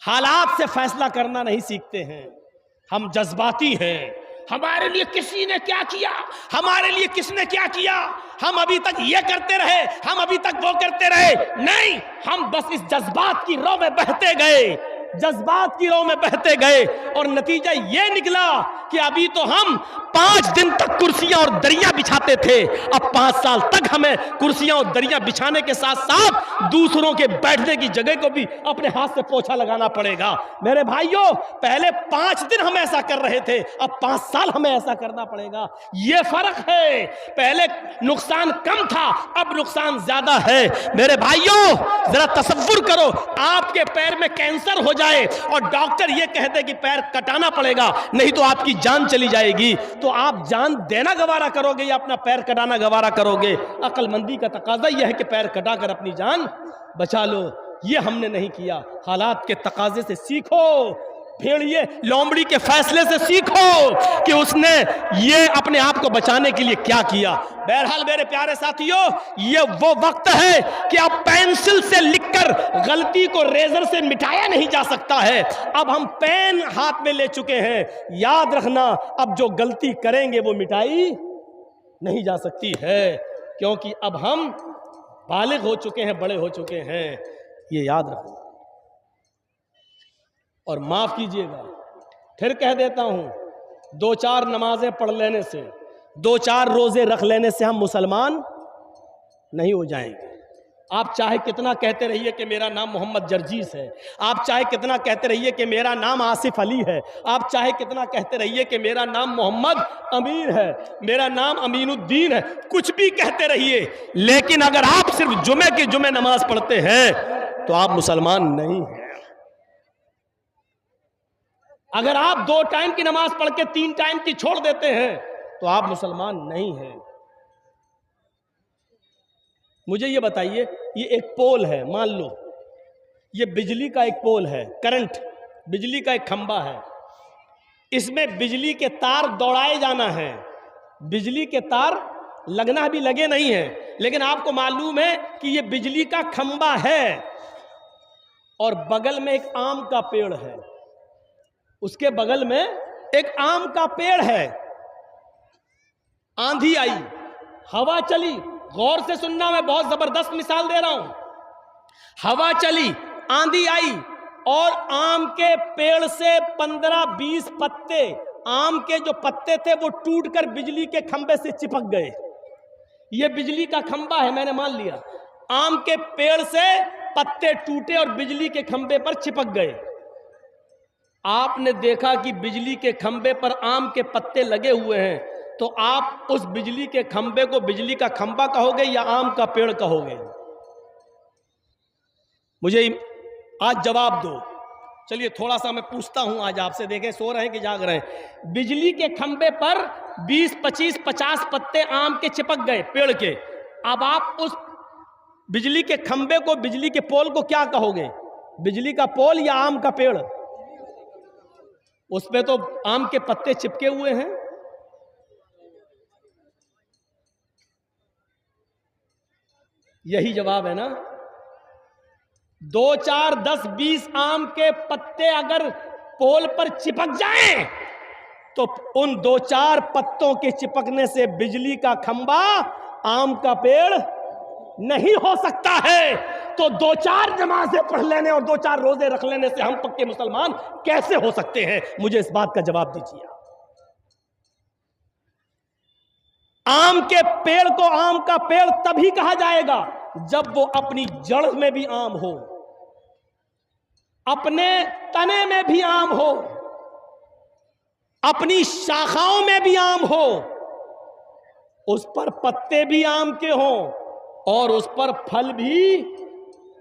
हालात से फैसला करना नहीं सीखते हैं। हम जज्बाती हैं। हमारे लिए किसी ने क्या किया, हमारे लिए किसने क्या किया, हम अभी तक ये करते रहे, हम अभी तक वो करते रहे। नहीं, हम बस इस जज्बात की रौ में बहते गए, जज्बात की रौ में बहते गए, और नतीजा ये निकला कि अभी तो हम 5 दिन तक कुर्सियां और दरिया बिछाते थे, अब 5 साल तक हमें कुर्सियां और दरिया बिछाने के साथ साथ दूसरों के बैठने की जगह को भी अपने हाथ से पोछा लगाना पड़ेगा। मेरे भाइयों, पहले 5 दिन हम ऐसा कर रहे थे, अब 5 साल हमें ऐसा करना पड़ेगा। यह फर्क है। पहले नुकसान कम था, अब नुकसान ज्यादा है। मेरे भाइयों, जरा तसव्वुर करो, आपके पैर में कैंसर हो जाए और डॉक्टर यह कहते कि पैर कटाना पड़ेगा, नहीं तो आपकी जान चली जाएगी, तो आप जान देना गवारा करोगे या अपना पैर कटाना गवारा करोगे? अक्लमंदी का तकाजा यह है कि पैर कटाकर अपनी जान बचा लो। यह हमने नहीं किया। हालात के तकाजे से सीखो। भेड़िए लोमड़ी के फैसले से सीखो कि उसने ये अपने आप को बचाने के लिए क्या किया। बहरहाल मेरे प्यारे साथियों, ये वो वक्त है कि अब पेंसिल से लिखकर गलती को रेजर से मिटाया नहीं जा सकता है। अब हम पेन हाथ में ले चुके हैं। याद रखना, अब जो गलती करेंगे वो मिटाई नहीं जा सकती है, क्योंकि अब हम बालिग हो चुके हैं, बड़े हो चुके हैं। ये याद रखना। और माफ कीजिएगा, फिर कह देता हूं, 2-4 नमाजें पढ़ लेने से, 2-4 रोजे रख लेने से हम मुसलमान नहीं हो जाएंगे। आप चाहे कितना कहते रहिए कि मेरा नाम मोहम्मद जर्जीस है, आप चाहे कितना कहते रहिए कि मेरा नाम आसिफ अली है, आप चाहे कितना कहते रहिए कि मेरा नाम मोहम्मद अमीर है, मेरा नाम अमीनुद्दीन है, कुछ भी कहते रहिए, लेकिन अगर आप सिर्फ जुमे की जुमे नमाज पढ़ते हैं तो आप मुसलमान नहीं हैं। अगर आप 2 टाइम की नमाज पढ़ के 3 टाइम की छोड़ देते हैं तो आप मुसलमान नहीं हैं। मुझे ये बताइए, ये एक पोल है, मान लो ये बिजली का एक पोल है, करंट, बिजली का एक खंबा है, इसमें बिजली के तार दौड़ाए जाना है। बिजली के तार लगना भी लगे नहीं है, लेकिन आपको मालूम है कि ये बिजली का खंबा है और बगल में एक आम का पेड़ है, उसके बगल में एक आम का पेड़ है। आंधी आई, हवा चली, गौर से सुनना, मैं बहुत जबरदस्त मिसाल दे रहा हूं। हवा चली, आंधी आई और आम के पेड़ से 15-20 पत्ते, आम के जो पत्ते थे वो टूटकर बिजली के खंबे से चिपक गए। ये बिजली का खंबा है, मैंने मान लिया। आम के पेड़ से पत्ते टूटे और बिजली के खंबे पर चिपक गए। आपने देखा कि बिजली के खंबे पर आम के पत्ते लगे हुए हैं, तो आप उस बिजली के खंबे को बिजली का खंबा कहोगे या आम का पेड़ कहोगे? मुझे आज जवाब दो। चलिए थोड़ा सा मैं पूछता हूं आज आपसे, देखें सो रहे हैं कि जाग रहे हैं। बिजली के खंबे पर 20, 25, 50 पत्ते आम के चिपक गए, पेड़ के। अब आप उस बिजली के खंबे को, बिजली के पोल को क्या कहोगे? बिजली का पोल या आम का पेड़? उसमें तो आम के पत्ते चिपके हुए हैं। यही जवाब है ना। 2, 4, 10, 20 आम के पत्ते अगर पोल पर चिपक जाएं तो उन दो चार पत्तों के चिपकने से बिजली का खंबा आम का पेड़ नहीं हो सकता है। तो दो चार नमाजें पढ़ लेने और दो चार रोजे रख लेने से हम पक्के मुसलमान कैसे हो सकते हैं? मुझे इस बात का जवाब दीजिए। आम के पेड़ को आम का पेड़ तभी कहा जाएगा जब वो अपनी जड़ में भी आम हो, अपने तने में भी आम हो, अपनी शाखाओं में भी आम हो, उस पर पत्ते भी आम के हों और उस पर फल भी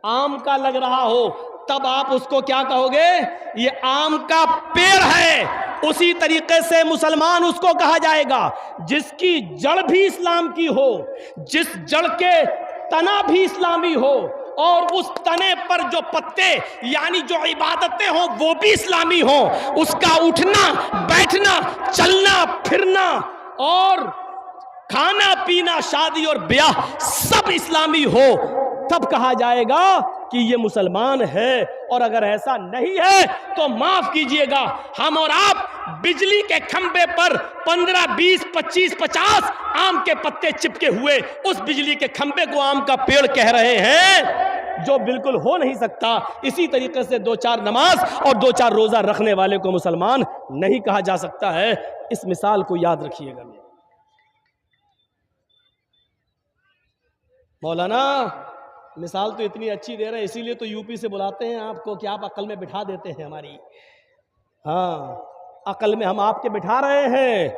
आम का लग रहा हो, तब आप उसको क्या कहोगे? ये आम का पेड़ है। उसी तरीके से मुसलमान उसको कहा जाएगा जिसकी जड़ भी इस्लाम की हो, जिस जड़ के तना भी इस्लामी हो और उस तने पर जो पत्ते यानी जो इबादतें हो वो भी इस्लामी हो, उसका उठना बैठना चलना फिरना और खाना पीना शादी और ब्याह सब इस्लामी हो, तब कहा जाएगा कि ये मुसलमान है। और अगर ऐसा नहीं है तो माफ कीजिएगा, हम और आप बिजली के खंबे पर 15, 20, 25, 50 आम के पत्ते चिपके हुए उस बिजली के खंबे को आम का पेड़ कह रहे हैं, जो बिल्कुल हो नहीं सकता। इसी तरीके से दो चार नमाज और दो चार रोजा रखने वाले को मुसलमान नहीं कहा जा सकता है। इस मिसाल को याद रखिएगा। मौलाना मिसाल तो इतनी अच्छी दे रहे हैं, इसीलिए तो यूपी से बुलाते हैं आपको कि आप अकल में बिठा देते हैं हमारी। हाँ, अकल में हम आपके बिठा रहे हैं।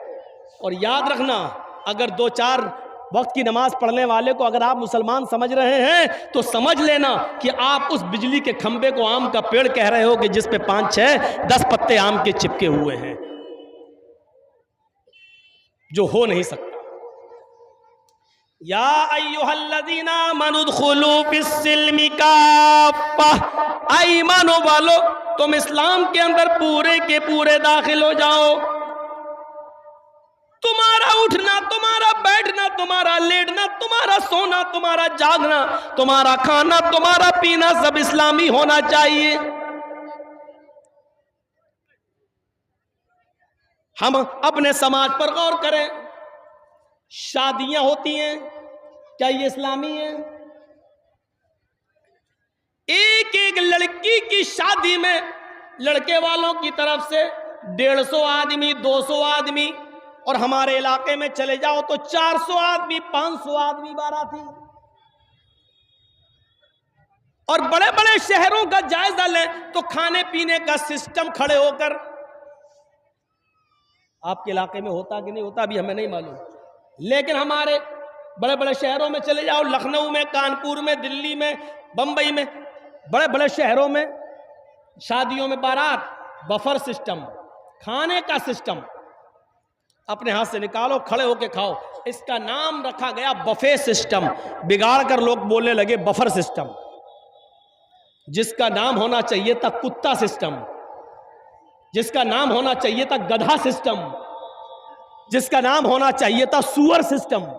और याद रखना, अगर दो चार वक्त की नमाज पढ़ने वाले को अगर आप मुसलमान समझ रहे हैं तो समझ लेना कि आप उस बिजली के खंबे को आम का पेड़ कह रहे हो कि जिस पे 5, 6, 10 पत्ते आम के चिपके हुए हैं, जो हो नहीं सकता। या अय्युहल्लज़ीना आमनुदखुलू फिस्सिल्मि काफ़्फ़ा, ऐ ईमान वालो तुम इस्लाम के अंदर पूरे के पूरे दाखिल हो जाओ। तुम्हारा उठना, तुम्हारा बैठना, तुम्हारा लेटना, तुम्हारा सोना, तुम्हारा जागना, तुम्हारा खाना, तुम्हारा पीना सब इस्लामी होना चाहिए। हम अपने समाज पर गौर करें, शादियां होती हैं, क्या ये इस्लामी है? एक एक लड़की की शादी में लड़के वालों की तरफ से 150 आदमी, 200 आदमी, और हमारे इलाके में चले जाओ तो 400 आदमी, 500 आदमी बाराती। और बड़े बड़े शहरों का जायजा लें तो खाने पीने का सिस्टम खड़े होकर, आपके इलाके में होता कि नहीं होता अभी हमें नहीं मालूम, लेकिन हमारे बड़े बड़े शहरों में चले जाओ, लखनऊ में, कानपुर में, दिल्ली में, बंबई में, बड़े बड़े शहरों में शादियों में बारात, बफर सिस्टम, खाने का सिस्टम, अपने हाथ से निकालो, खड़े होके खाओ। इसका नाम रखा गया बफे सिस्टम। बिगाड़ कर लोग बोलने लगे बफर सिस्टम, जिसका नाम होना चाहिए था कुत्ता सिस्टम, जिसका नाम होना चाहिए था गधा सिस्टम, जिसका नाम होना चाहिए था सुअर सिस्टम।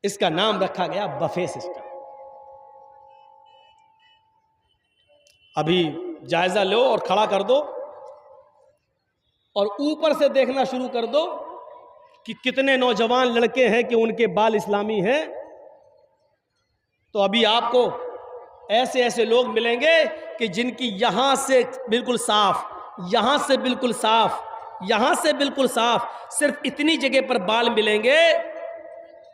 इसका नाम रखा गया बफे सिस्टम। अभी जायजा लो और खड़ा कर दो और ऊपर से देखना शुरू कर दो कि कितने नौजवान लड़के हैं कि उनके बाल इस्लामी हैं। तो अभी आपको ऐसे ऐसे लोग मिलेंगे कि जिनकी यहां से बिल्कुल साफ, यहां से बिल्कुल साफ, यहां से बिल्कुल साफ, सिर्फ इतनी जगह पर बाल मिलेंगे,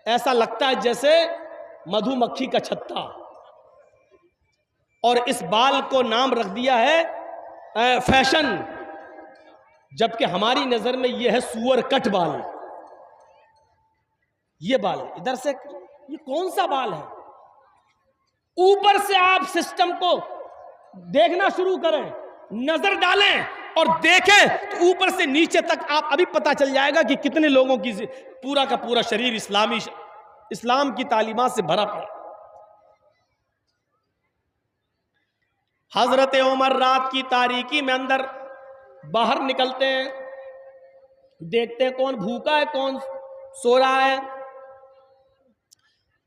ऐसा लगता है जैसे मधुमक्खी का छत्ता। और इस बाल को नाम रख दिया है फैशन, जबकि हमारी नजर में यह है सुअर कट बाल। ये बाल इधर से, ये कौन सा बाल है? ऊपर से आप सिस्टम को देखना शुरू करें, नजर डालें और देखें तो ऊपर से नीचे तक आप अभी पता चल जाएगा कि कितने लोगों की पूरा का पूरा शरीर इस्लाम की तालीमात से भरा पड़ा। हजरत उमर रात की तारीकी में अंदर बाहर निकलते हैं, देखते हैं कौन भूखा है, कौन सो रहा है।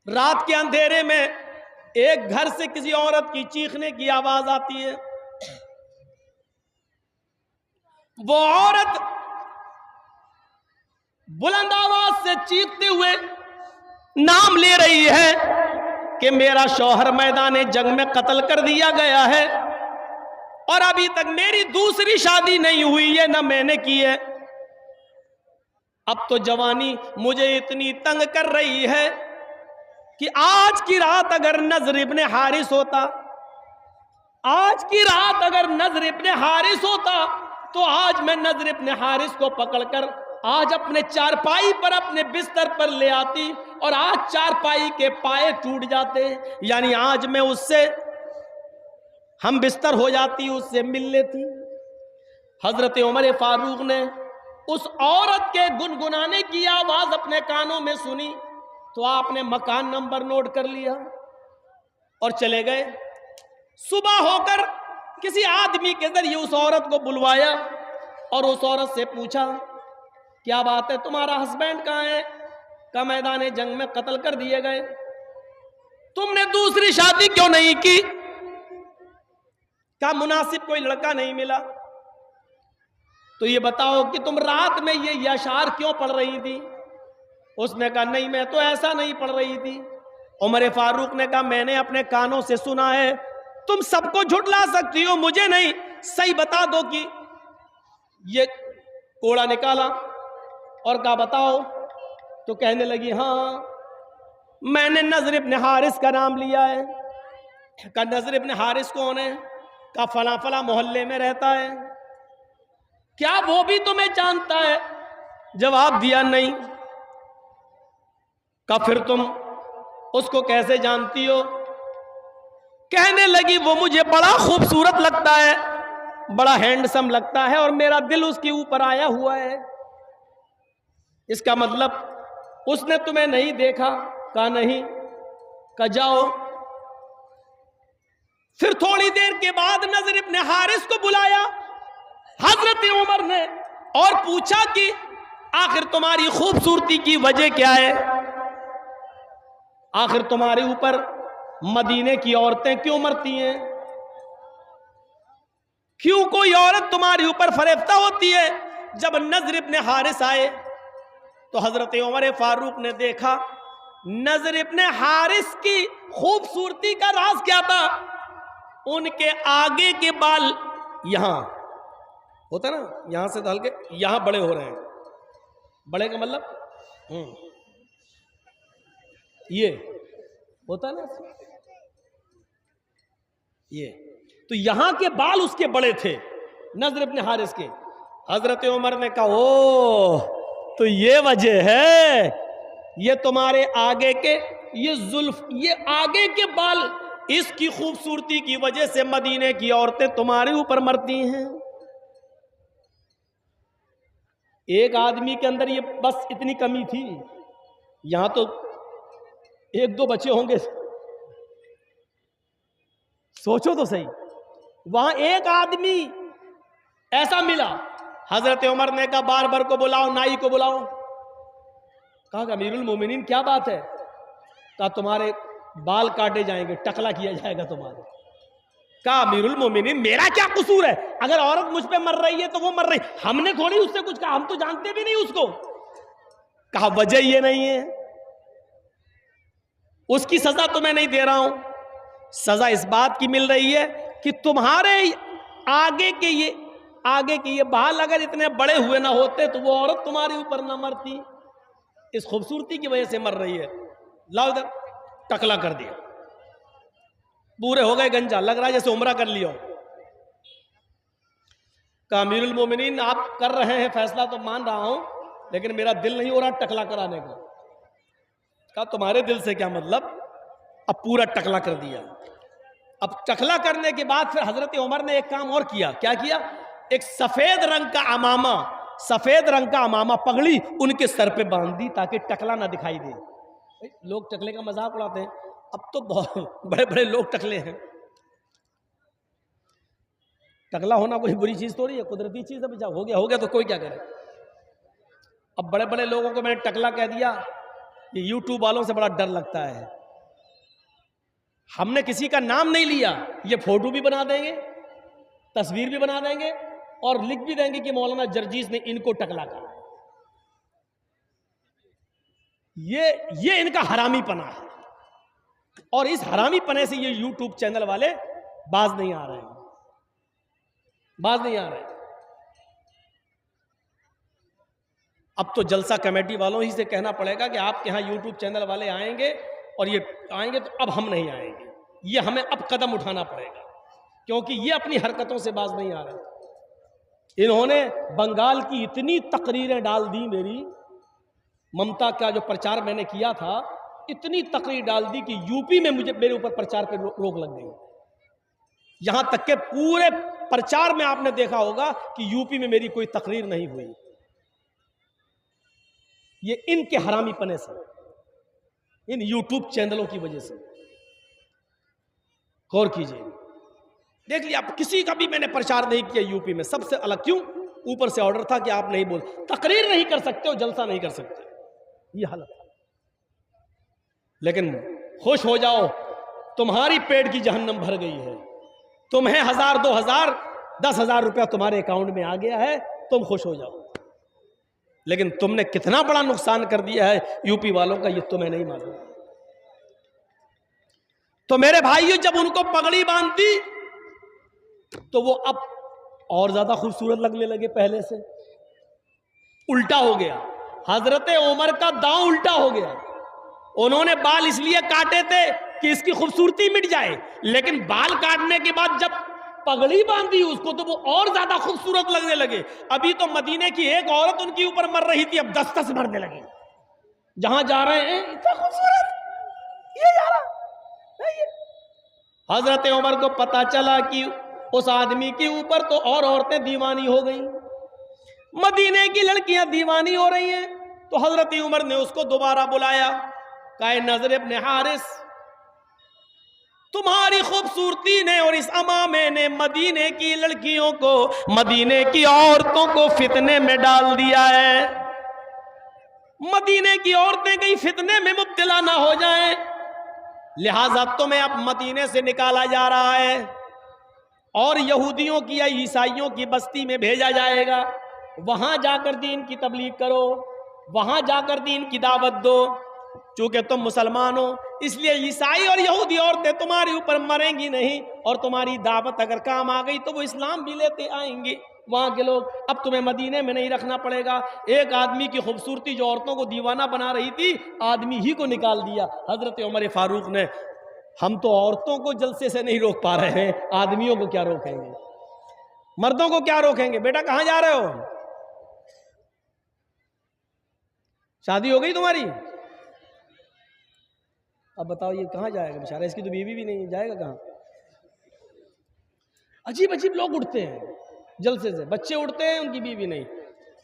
रात के अंधेरे में एक घर से किसी औरत की चीखने की आवाज आती है। वो औरत बुलंद आवाज से चीखते हुए नाम ले रही है कि मेरा शौहर मैदान जंग में कत्ल कर दिया गया है और अभी तक मेरी दूसरी शादी नहीं हुई है, ना मैंने की है। अब तो जवानी मुझे इतनी तंग कर रही है कि आज की रात अगर नजर इब्ने हारिस होता, आज की रात अगर नजर इब्ने हारिस होता तो आज मैं नजर इब्ने हारिस को पकड़कर आज अपने चारपाई पर, अपने बिस्तर पर ले आती और आज चारपाई के पाए टूट जाते, यानी आज मैं उससे हम बिस्तर हो जाती, उससे मिल लेती। हजरत उमर फारूक ने उस औरत के गुनगुनाने की आवाज अपने कानों में सुनी तो आपने मकान नंबर नोट कर लिया और चले गए। सुबह होकर किसी आदमी के जरिए उस औरत को बुलवाया और उस औरत से पूछा, क्या बात है, तुम्हारा हस्बैंड कहाँ है? का मैदान जंग में कत्ल कर दिए गए। तुमने दूसरी शादी क्यों नहीं की? का मुनासिब कोई लड़का नहीं मिला। तो ये बताओ कि तुम रात में ये अशार क्यों पढ़ रही थी? उसने कहा नहीं, मैं तो ऐसा नहीं पढ़ रही थी। उमर फारूक ने कहा मैंने अपने कानों से सुना है। तुम सबको झुठला सकती हो, मुझे नहीं। सही बता दो कि ये कोड़ा निकाला और कहा बताओ। तो कहने लगी हाँ, मैंने नजर इब्ने हारिस का नाम लिया है। कहा नजर इब्ने हारिस कौन है? कहा फला फला मोहल्ले में रहता है। क्या वो भी तुम्हें जानता है? जवाब दिया नहीं। कहा फिर तुम उसको कैसे जानती हो? कहने लगी वो मुझे बड़ा खूबसूरत लगता है, बड़ा हैंडसम लगता है और मेरा दिल उसके ऊपर आया हुआ है। इसका मतलब उसने तुम्हें नहीं देखा? कहा नहीं। कहा जाओ। फिर थोड़ी देर के बाद नजर इब्ने हारिस को बुलाया हजरत उमर ने और पूछा कि आखिर तुम्हारी खूबसूरती की वजह क्या है? आखिर तुम्हारे ऊपर मदीने की औरतें क्यों मरती हैं? क्यों कोई औरत तुम्हारे ऊपर फरेफ्ता होती है? जब नजर इब्ने हारिस आए तो हजरत उमर फारूक ने देखा नजर इब्ने हारिस की खूबसूरती का राज क्या था। उनके आगे के बाल यहां होता ना, यहां से डाल के यहां बड़े हो रहे हैं। बड़े का मतलब ये होता ना, ये तो यहां के बाल उसके बड़े थे नजर इब्ने हारिस के। हजरत उमर ने कहा ओ तो ये वजह है, ये तुम्हारे आगे के ये जुल्फ, ये आगे के बाल, इसकी खूबसूरती की वजह से मदीने की औरतें तुम्हारे ऊपर मरती हैं। एक आदमी के अंदर ये बस इतनी कमी थी, यहां तो एक दो बच्चे होंगे। सोचो तो सही, वहां एक आदमी ऐसा मिला। हजरत उमर ने कहा बारबर को बुलाओ, नाई को बुलाओ। कहा अमीरुल मोमिनीन क्या बात है? कहा तुम्हारे बाल काटे जाएंगे, टकला किया जाएगा तुम्हारे। कहा अमीरुल मोमिनीन मेरा क्या कसूर है? अगर औरत मुझ पे मर रही है तो वो मर रही, हमने थोड़ी उससे कुछ कहा, हम तो जानते भी नहीं उसको। कहा वजह ये नहीं है, उसकी सजा तो मैं नहीं दे रहा हूं, सजा इस बात की मिल रही है कि तुम्हारे आगे के ये बाल अगर इतने बड़े हुए ना होते तो वो औरत तुम्हारे ऊपर ना मरती। इस खूबसूरती की वजह से मर रही है। लाओ इधर, टकला कर दिया, पूरे हो गए गंजा, लग रहा है जैसे उम्रा कर लिया। कहा अमीरुल मोमिनीन आप कर रहे हैं फैसला तो मान रहा हूं, लेकिन मेरा दिल नहीं हो रहा टकला कराने को। कहा तुम्हारे दिल से क्या मतलब? अब पूरा टकला कर दिया। अब टकला करने के बाद फिर हजरत उमर ने एक काम और किया। क्या किया? एक सफेद रंग का अमामा पगड़ी उनके सर पे बांध दी ताकि टकला ना दिखाई दे। लोग टकले का मजाक उड़ाते हैं, अब तो बहुत बड़े बड़े लोग टकले हैं। टकला होना कोई बुरी चीज थोड़ी है, कुदरती चीज है। हो गया तो कोई क्या करे। अब बड़े बड़े लोगों को मैंने टकला कह दिया, ये यूट्यूब वालों से बड़ा डर लगता है। हमने किसी का नाम नहीं लिया, ये फोटो भी बना देंगे, तस्वीर भी बना देंगे और लिख भी देंगे कि मौलाना जर्जीस ने इनको टकला कहा। ये इनका हरामीपना है, और इस हरामीपने से ये यूट्यूब चैनल वाले बाज नहीं आ रहे हैं, बाज नहीं आ रहे। अब तो जलसा कमेटी वालों ही से कहना पड़ेगा कि आपके यहाँ यूट्यूब चैनल वाले आएंगे और ये आएंगे तो अब हम नहीं आएंगे, ये हमें अब कदम उठाना पड़ेगा, क्योंकि ये अपनी हरकतों से बाज नहीं आ रहे। इन्होंने बंगाल की इतनी तकरीरें डाल दी, मेरी ममता का जो प्रचार मैंने किया था, इतनी तकरीर डाल दी कि यूपी में मेरे ऊपर प्रचार पे रोक लग गई। यहां तक के पूरे प्रचार में आपने देखा होगा कि यूपी में मेरी कोई तकरीर नहीं हुई। ये इनके हरामीपने से, इन यूट्यूब चैनलों की वजह से। गौर कीजिए, देख लिया, आप किसी का भी मैंने प्रचार नहीं किया यूपी में, सबसे अलग। क्यों? ऊपर से ऑर्डर था कि आप नहीं बोल, तकरीर नहीं कर सकते हो, जलसा नहीं कर सकते, ये हालत है। लेकिन खुश हो जाओ, तुम्हारी पेट की जहन्नम भर गई है, तुम्हें 1000, 2000, 10,000 रुपया तुम्हारे अकाउंट में आ गया है, तुम खुश हो जाओ। लेकिन तुमने कितना बड़ा नुकसान कर दिया है यूपी वालों का, ये तुम्हें नहीं मालूम। तो मेरे भाइयों, जब उनको पगड़ी बांधती तो वो अब और ज्यादा खूबसूरत लगने लगे पहले से। उल्टा हो गया, हजरत उमर का दांव उल्टा हो गया। उन्होंने बाल इसलिए काटे थे कि इसकी खूबसूरती मिट जाए, लेकिन बाल काटने के बाद जब पगड़ी बांधी उसको तो वो और ज्यादा खूबसूरत लगने लगे। अभी तो मदीने की एक औरत उनके ऊपर मर रही थी, अब 10 मरने लगी। जहां जा रहे हैं इतना खूबसूरत, ये जा रहा है ये। हजरत उमर को पता चला कि उस आदमी के ऊपर तो और औरतें दीवानी हो गई, मदीने की लड़कियां दीवानी हो रही हैं। तो हजरत उमर ने उसको दोबारा बुलाया, कहा, नजर इब्न हारिस, तुम्हारी खूबसूरती ने और इस अमामे ने मदीने की लड़कियों को, मदीने की औरतों को फितने में डाल दिया है। मदीने की औरतें कहीं फितने में मुब्तला ना हो जाएं, लिहाजा तुम्हें अब मदीने से निकाला जा रहा है और यहूदियों की या ईसाइयों की बस्ती में भेजा जाएगा। वहां जाकर दीन की तबलीग करो, वहां जाकर दीन की दावत दो। चूंकि तुम मुसलमान हो, इसलिए ईसाई और यहूदी औरतें तुम्हारे ऊपर मरेंगी नहीं, और तुम्हारी दावत अगर काम आ गई तो वो इस्लाम भी लेते आएंगे वहां के लोग। अब तुम्हें मदीने में नहीं रखना पड़ेगा। एक आदमी की खूबसूरती जो औरतों को दीवाना बना रही थी, आदमी ही को निकाल दिया हजरत उमर फारूक ने। हम तो औरतों को जलसे से नहीं रोक पा रहे हैं, आदमियों को क्या रोकेंगे, मर्दों को क्या रोकेंगे। बेटा कहां जा रहे हो? शादी हो गई तुम्हारी? अब बताओ ये कहां जाएगा बेचारा, इसकी तो बीवी भी नहीं, जाएगा कहां? अजीब अजीब लोग उठते हैं जलसे से, बच्चे उठते हैं उनकी बीवी नहीं,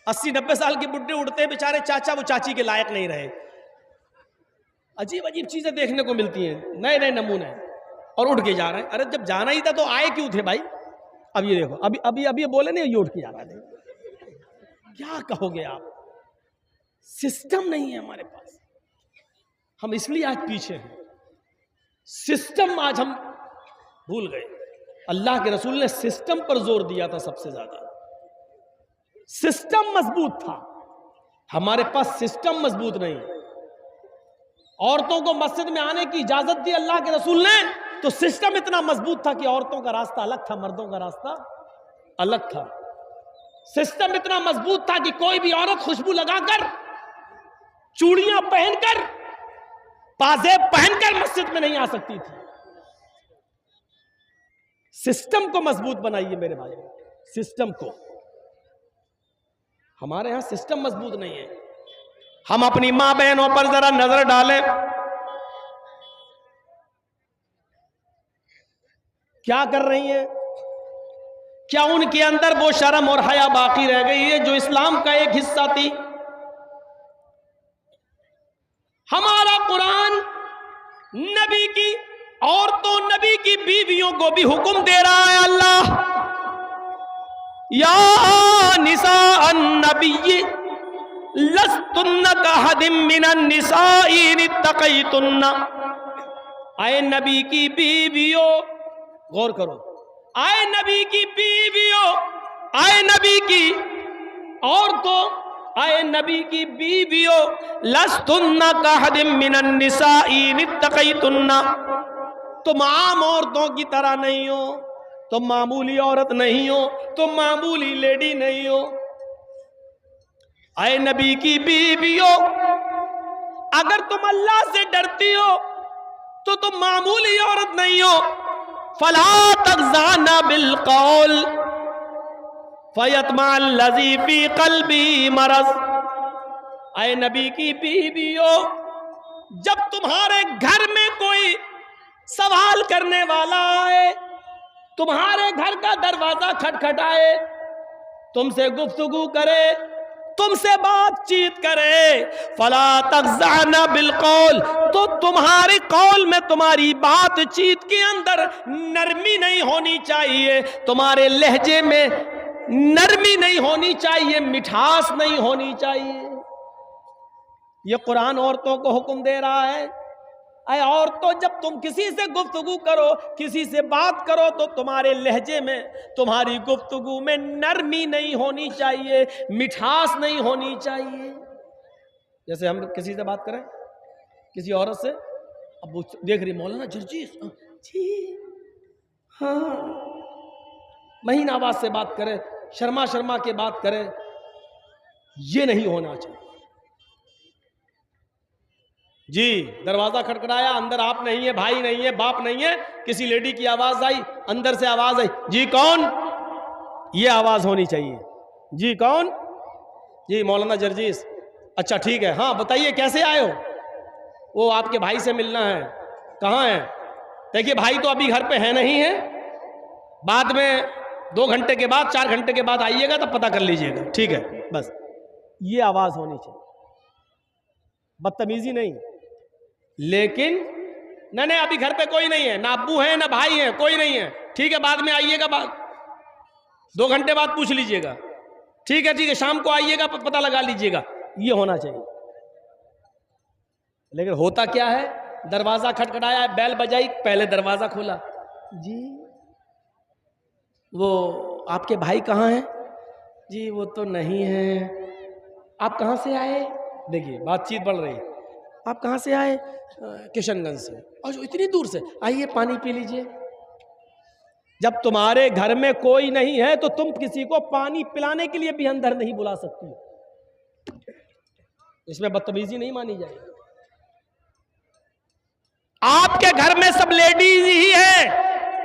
80-90 साल के बुढ़े उठते हैं बेचारे, चाचा वो चाची के लायक नहीं रहे। अजीब अजीब चीजें देखने को मिलती हैं, नए नए नमूने, और उठ के जा रहे हैं। अरे जब जाना ही था तो आए क्यों थे भाई? अब ये देखो, अभी अभी अभी बोले नहीं, ये उठ के जा रहा है। क्या कहोगे आप? सिस्टम नहीं है हमारे पास, हम इसलिए आज पीछे हैं। सिस्टम आज हम भूल गए। अल्लाह के रसूल ने सिस्टम पर जोर दिया था सबसे ज्यादा। सिस्टम मजबूत था, हमारे पास सिस्टम मजबूत नहीं। औरतों को मस्जिद में आने की इजाजत दी अल्लाह के रसूल ने, तो सिस्टम इतना मजबूत था कि औरतों का रास्ता अलग था, मर्दों का रास्ता अलग था। सिस्टम इतना मजबूत था कि कोई भी औरत खुशबू लगाकर, चूड़ियां पहनकर, पाजेब पहनकर मस्जिद में नहीं आ सकती थी। सिस्टम को मजबूत बनाइए मेरे भाई, सिस्टम को। हमारे यहां सिस्टम मजबूत नहीं है। हम अपनी मां बहनों पर जरा नजर डालें, क्या कर रही हैं? क्या उनके अंदर वो शर्म और हया बाकी रह गई है जो इस्लाम का एक हिस्सा थी? हमारा कुरान नबी की औरतों, नबी की बीवियों को भी हुक्म दे रहा है। अल्लाह, या निसा अन्नबी लस्तुन्ना कहदिम मिनन निसाई इन इत्तक़ैतुन्ना। आए नबी की बीवियों, गौर करो, आए नबी की बीवियों, आए नबी की औरतों, आए नबी की बीवियों, लस्तुन्ना कहदिम मिनन निसाई नित्तकैतुन्ना, तुम आम औरतों की तरह नहीं हो, तुम मामूली औरत नहीं हो, तुम मामूली लेडी नहीं हो। आए नबी की बीवियों, अगर तुम अल्लाह से डरती हो तो तुम मामूली औरत नहीं हो। फला तग़ज़ाना बिल क़ौल फयतमअल्लज़ी फ़ी क़ल्बी मरज़। आए नबी की बीवियों, जब तुम्हारे घर में कोई सवाल करने वाला आए, तुम्हारे घर का दरवाजा खटखटाए, तुमसे गुफ्तगू करे, तुमसे बातचीत करे, फला तग़ज़ाना बिल क़ौल, तो तुम्हारे कौल में, तुम्हारी बातचीत के अंदर नरमी नहीं होनी चाहिए, तुम्हारे लहजे में नरमी नहीं होनी चाहिए, मिठास नहीं होनी चाहिए। ये कुरान औरतों को हुक्म दे रहा है। अरे औरतों, जब तुम किसी से गुफ्तगू करो, किसी से बात करो, तो तुम्हारे लहजे में, तुम्हारी गुफ्तगू में नरमी नहीं होनी चाहिए, मिठास नहीं होनी चाहिए। जैसे हम किसी से बात करें, किसी औरत से, अब वो देख रही मौलाना जर्जीस जी, हाँ, महीन आवाज से बात करे, शर्मा शर्मा के बात करे, ये नहीं होना चाहिए। जी, दरवाजा खटखटाया, अंदर आप नहीं है, भाई नहीं है, बाप नहीं है, किसी लेडी की आवाज आई, अंदर से आवाज आई, जी कौन, ये आवाज होनी चाहिए। जी कौन, जी मौलाना जर्जीस, अच्छा ठीक है, हाँ बताइए कैसे आए हो, वो आपके भाई से मिलना है, कहाँ है, देखिए भाई तो अभी घर पे है नहीं है, बाद में 2 घंटे के बाद, 4 घंटे के बाद आइएगा, तब पता कर लीजिएगा, ठीक है, बस ये आवाज होनी चाहिए, बदतमीजी नहीं। लेकिन नहीं, अभी घर पे कोई नहीं है, ना अब्बू है ना भाई है, कोई नहीं है, ठीक है बाद में आइएगा, 2 घंटे बाद पूछ लीजिएगा, ठीक है शाम को आइएगा, पता लगा लीजिएगा, ये होना चाहिए। लेकिन होता क्या है, दरवाजा खटखटाया, बैल बजाई, पहले दरवाजा खोला, जी वो आपके भाई कहाँ हैं, जी वो तो नहीं है, आप कहाँ से आए, देखिए बातचीत बढ़ रही है, आप कहाँ से आए, किशनगंज से, और इतनी दूर से, आइए पानी पी लीजिए। जब तुम्हारे घर में कोई नहीं है तो तुम किसी को पानी पिलाने के लिए भी अंदर नहीं बुला सकती, इसमें बदतमीजी नहीं मानी जाएगी। आपके घर में सब लेडीज ही है,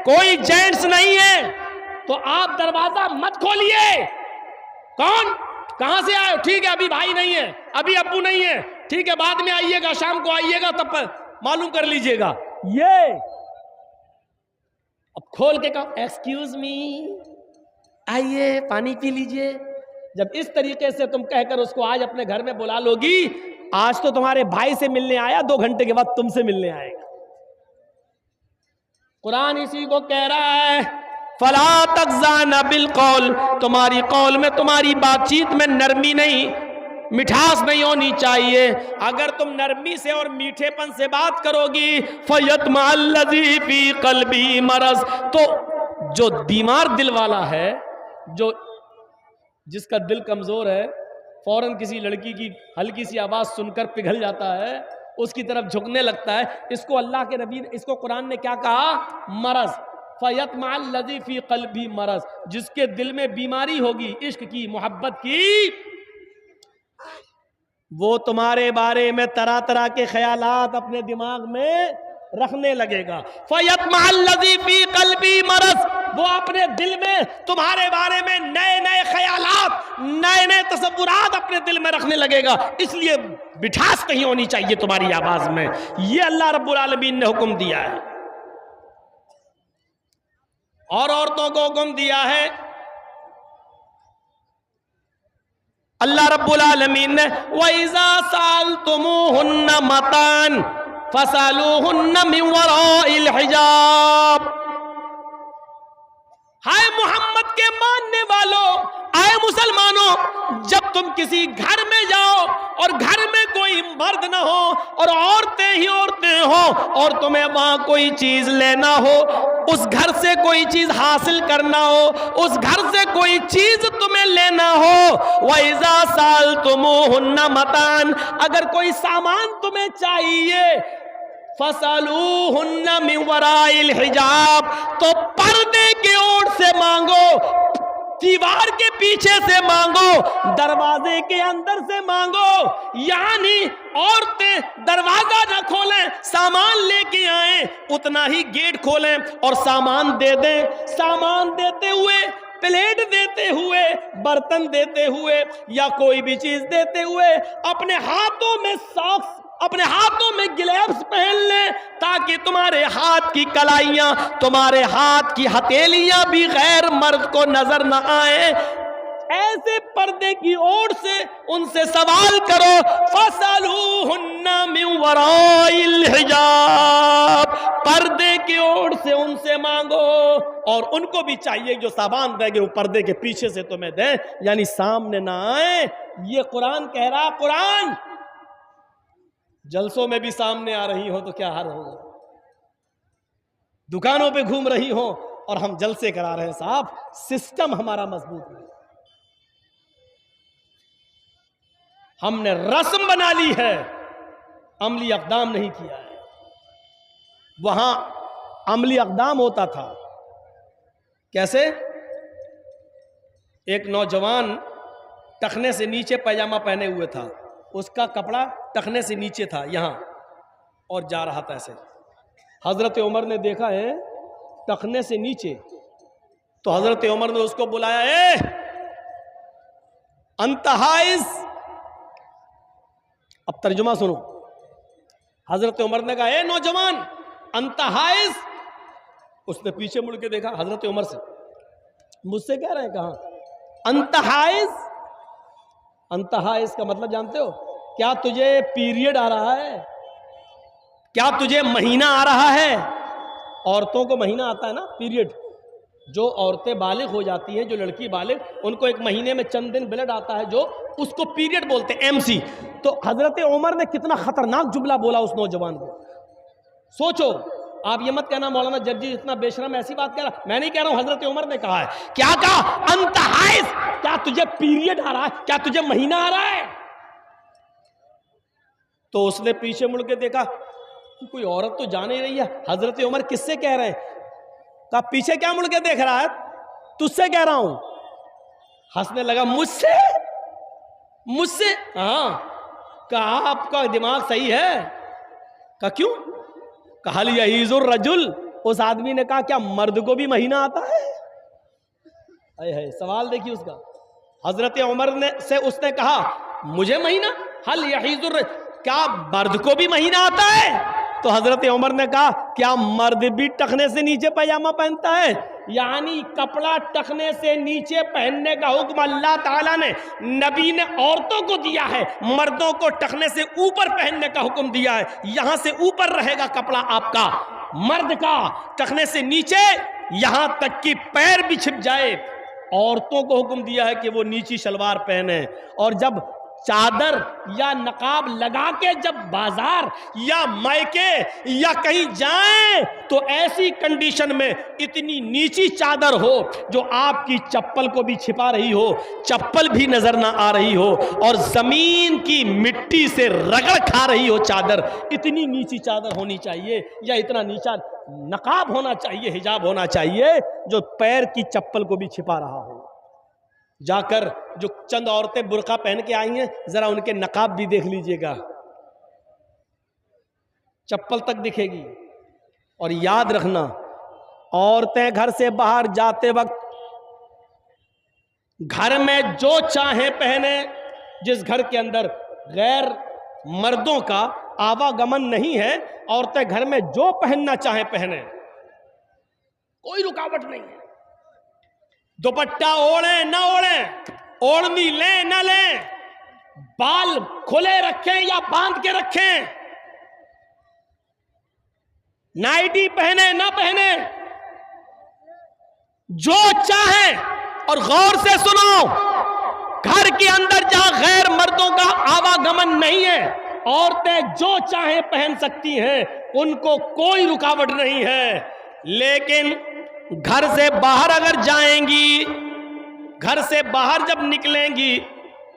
कोई जेंट्स नहीं है, तो आप दरवाजा मत खोलिए। कौन, कहां से आए, ठीक है अभी भाई नहीं है, अभी अब्बू नहीं है, ठीक है बाद में आइएगा, शाम को आइएगा, तब मालूम कर लीजिएगा। ये अब खोल के कहा एक्सक्यूज मी, आइए पानी पी लीजिए। जब इस तरीके से तुम कहकर उसको आज अपने घर में बुला लोगी, आज तो तुम्हारे भाई से मिलने आया, 2 घंटे के बाद तुमसे मिलने आएगा। कुरान इसी को कह रहा है, फला तग़ज़ाना बिल क़ौल, तुम्हारी कौल में, तुम्हारी बातचीत में नरमी नहीं, मिठास नहीं होनी चाहिए। अगर तुम नरमी से और मीठेपन से बात करोगी, फयतमअल्लज़ी फ़ी क़ल्बी मरज़, तो जो बीमार दिल वाला है, जो जिसका दिल कमजोर है, फौरन किसी लड़की की हल्की सी आवाज सुनकर पिघल जाता है, उसकी तरफ झुकने लगता है, इसको अल्लाह के नबी, इसको कुरान ने क्या कहा, मरज़, फयतमअल्लज़ी फ़ी क़ल्बी मरज़, जिसके दिल में बीमारी होगी, इश्क की, मोहब्बत की, वो तुम्हारे बारे में तरह तरह के ख्यालात अपने दिमाग में रखने लगेगा। फयतमअल्लज़ी फ़ी क़ल्बी मरज़, वो अपने दिल में तुम्हारे बारे में नए नए ख्यालात, नए नए तसव्वुरात अपने दिल में रखने लगेगा। इसलिए मिठास नहीं होनी चाहिए तुम्हारी आवाज में। ये अल्लाह रब्बुल आलमीन ने हुक्म दिया है। और औरतों को हुक्म दिया है अल्लाह रब्बुल आलमीन ने, वइज़ा सअल्तुमूहुन्ना मतान फसअलूहुन्ना मिन वराइल हिजाब। हाय मोहम्मद के मानने वालों, आए मुसलमानों, जब तुम किसी घर में जाओ और घर में कोई मर्द ना हो और औरतें ही औरतें हो और तुम्हें वहां कोई चीज लेना हो, उस घर से कोई चीज हासिल करना हो, उस घर से कोई चीज तुम्हें लेना हो, वइज़ा सालतुमूहुन्ना मतान, अगर कोई सामान तुम्हें चाहिए, फसलूहुन्ना मिन वराइल हिजाब, तो पर्दे की ओर से मांगो, दीवार के पीछे से मांगो, दरवाजे के अंदर से मांगो। यानी औरतें दरवाजा ना खोलें, सामान लेके आए, उतना ही गेट खोलें और सामान दे दें। सामान देते हुए, प्लेट देते हुए, बर्तन देते हुए या कोई भी चीज देते हुए अपने हाथों में सॉक्स, अपने हाथों में ग्लव्स पहन लें, ताकि तुम्हारे हाथ की कलाइयां, तुम्हारे हाथ की हथेलियां भी गैर मर्द को नजर न आए। ऐसे पर्दे की ओर से उनसे सवाल करो, फसलूहुन्ना मिन वराइल हिजाब, पर्दे की ओर से उनसे मांगो। और उनको भी चाहिए जो सामान देंगे वो पर्दे के पीछे से तुम्हें दें, यानी सामने ना आए। ये कुरान कह रहा, कुरान जलसों में भी सामने आ रही हो तो क्या हाल होगा, दुकानों पे घूम रही हो और हम जलसे करा रहे हैं। साहब, सिस्टम हमारा मजबूत है, हमने रस्म बना ली है, अमली अक़दाम नहीं किया है। वहां अमली अक़दाम होता था। कैसे? एक नौजवान टखने से नीचे पैजामा पहने हुए था, उसका कपड़ा टखने से नीचे था यहां, और जा रहा था ऐसे। हजरत उमर ने देखा है टखने से नीचे, तो हजरत उमर ने उसको बुलाया, ए अंतहाइज। अब तर्जुमा सुनो। हजरत उमर ने कहा, ए नौजवान अंतहाइज। उसने पीछे मुड़ के देखा हजरत उमर से, मुझसे कह रहे हैं, कहा अंतहाइज। अंतहाइज का मतलब जानते हो? क्या तुझे पीरियड आ रहा है? क्या तुझे महीना आ रहा है? औरतों को महीना आता है ना, पीरियड। जो औरतें बालिग हो जाती हैं, जो लड़की बालिग, उनको एक महीने में चंद दिन ब्लड आता है, जो उसको पीरियड बोलते हैं, एमसी। तो हजरत उमर ने कितना खतरनाक जुमला बोला उस नौजवान को। सोचो, आप ये मत कहना मौलाना जर्जी इतना बेशरम ऐसी बात कह रहा। मैं नहीं कह रहा हूं, हजरत उमर ने कहा है। क्या कहा? अंतहाइज, क्या तुझे पीरियड आ रहा है? क्या तुझे महीना आ रहा है? तो उसने पीछे मुड़ के देखा, कोई औरत तो जा नहीं रही है। हजरत उमर किससे कह रहे हैं? कहा पीछे क्या मुड़ के देख रहा है? तुझसे कह रहा हूं। हंसने लगा, मुझसे? मुझसे? हाँ। कहा आपका दिमाग सही है? कहा क्यों? कहा यहीजुर रजुल। उस आदमी ने कहा क्या मर्द को भी महीना आता है? है सवाल देखिए उसका। हजरत उमर ने से उसने कहा मुझे महीना, हल यहीजुर, क्या मर्द को भी महीना आता है? तो हजरत उमर ने कहा क्या मर्द भी टखने से नीचे पैजामा पहनता है? यानी कपड़ा टखने से नीचे पहनने का हुक्म अल्लाह ताला ने, नबी ने औरतों को दिया है, मर्दों को टखने से ऊपर पहनने का हुक्म दिया है। यहां से ऊपर रहेगा कपड़ा आपका, मर्द का टखने से नीचे, यहां तक कि पैर भी छिप जाए। औरतों को हुक्म दिया है कि वो नीची शलवार पहने। और जब चादर या नकाब लगा के जब बाजार या मायके या कहीं जाएं, तो ऐसी कंडीशन में इतनी नीची चादर हो जो आपकी चप्पल को भी छिपा रही हो, चप्पल भी नजर ना आ रही हो, और जमीन की मिट्टी से रगड़ खा रही हो चादर। इतनी नीची चादर होनी चाहिए, या इतना नीचा नकाब होना चाहिए, हिजाब होना चाहिए जो पैर की चप्पल को भी छिपा रहा हो। जाकर जो चंद औरतें बुर्का पहन के आई हैं, जरा उनके नकाब भी देख लीजिएगा, चप्पल तक दिखेगी। और याद रखना, औरतें घर से बाहर जाते वक्त घर में जो चाहे पहने। जिस घर के अंदर गैर मर्दों का आवागमन नहीं है, औरतें घर में जो पहनना चाहे पहने, कोई रुकावट नहीं है। दुपट्टा ओढ़े न ओढ़े, ओढ़नी लें न लें, बाल खुले रखें या बांध के रखें, नाइटी पहने ना पहने, जो चाहे। और गौर से सुनो, घर के अंदर जहां गैर मर्दों का आवागमन नहीं है, औरतें जो चाहे पहन सकती हैं, उनको कोई रुकावट नहीं है। लेकिन घर से बाहर अगर जाएंगी, घर से बाहर जब निकलेंगी,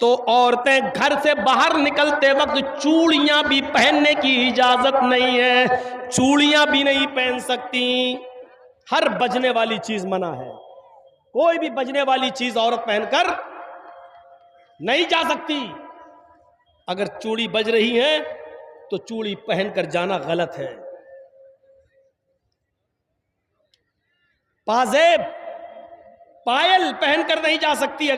तो औरतें घर से बाहर निकलते वक्त चूड़ियां भी पहनने की इजाजत नहीं है, चूड़ियां भी नहीं पहन सकती। हर बजने वाली चीज मना है, कोई भी बजने वाली चीज औरत पहनकर नहीं जा सकती। अगर चूड़ी बज रही है तो चूड़ी पहनकर जाना गलत है। पाजेब, पायल पहनकर नहीं जा सकती।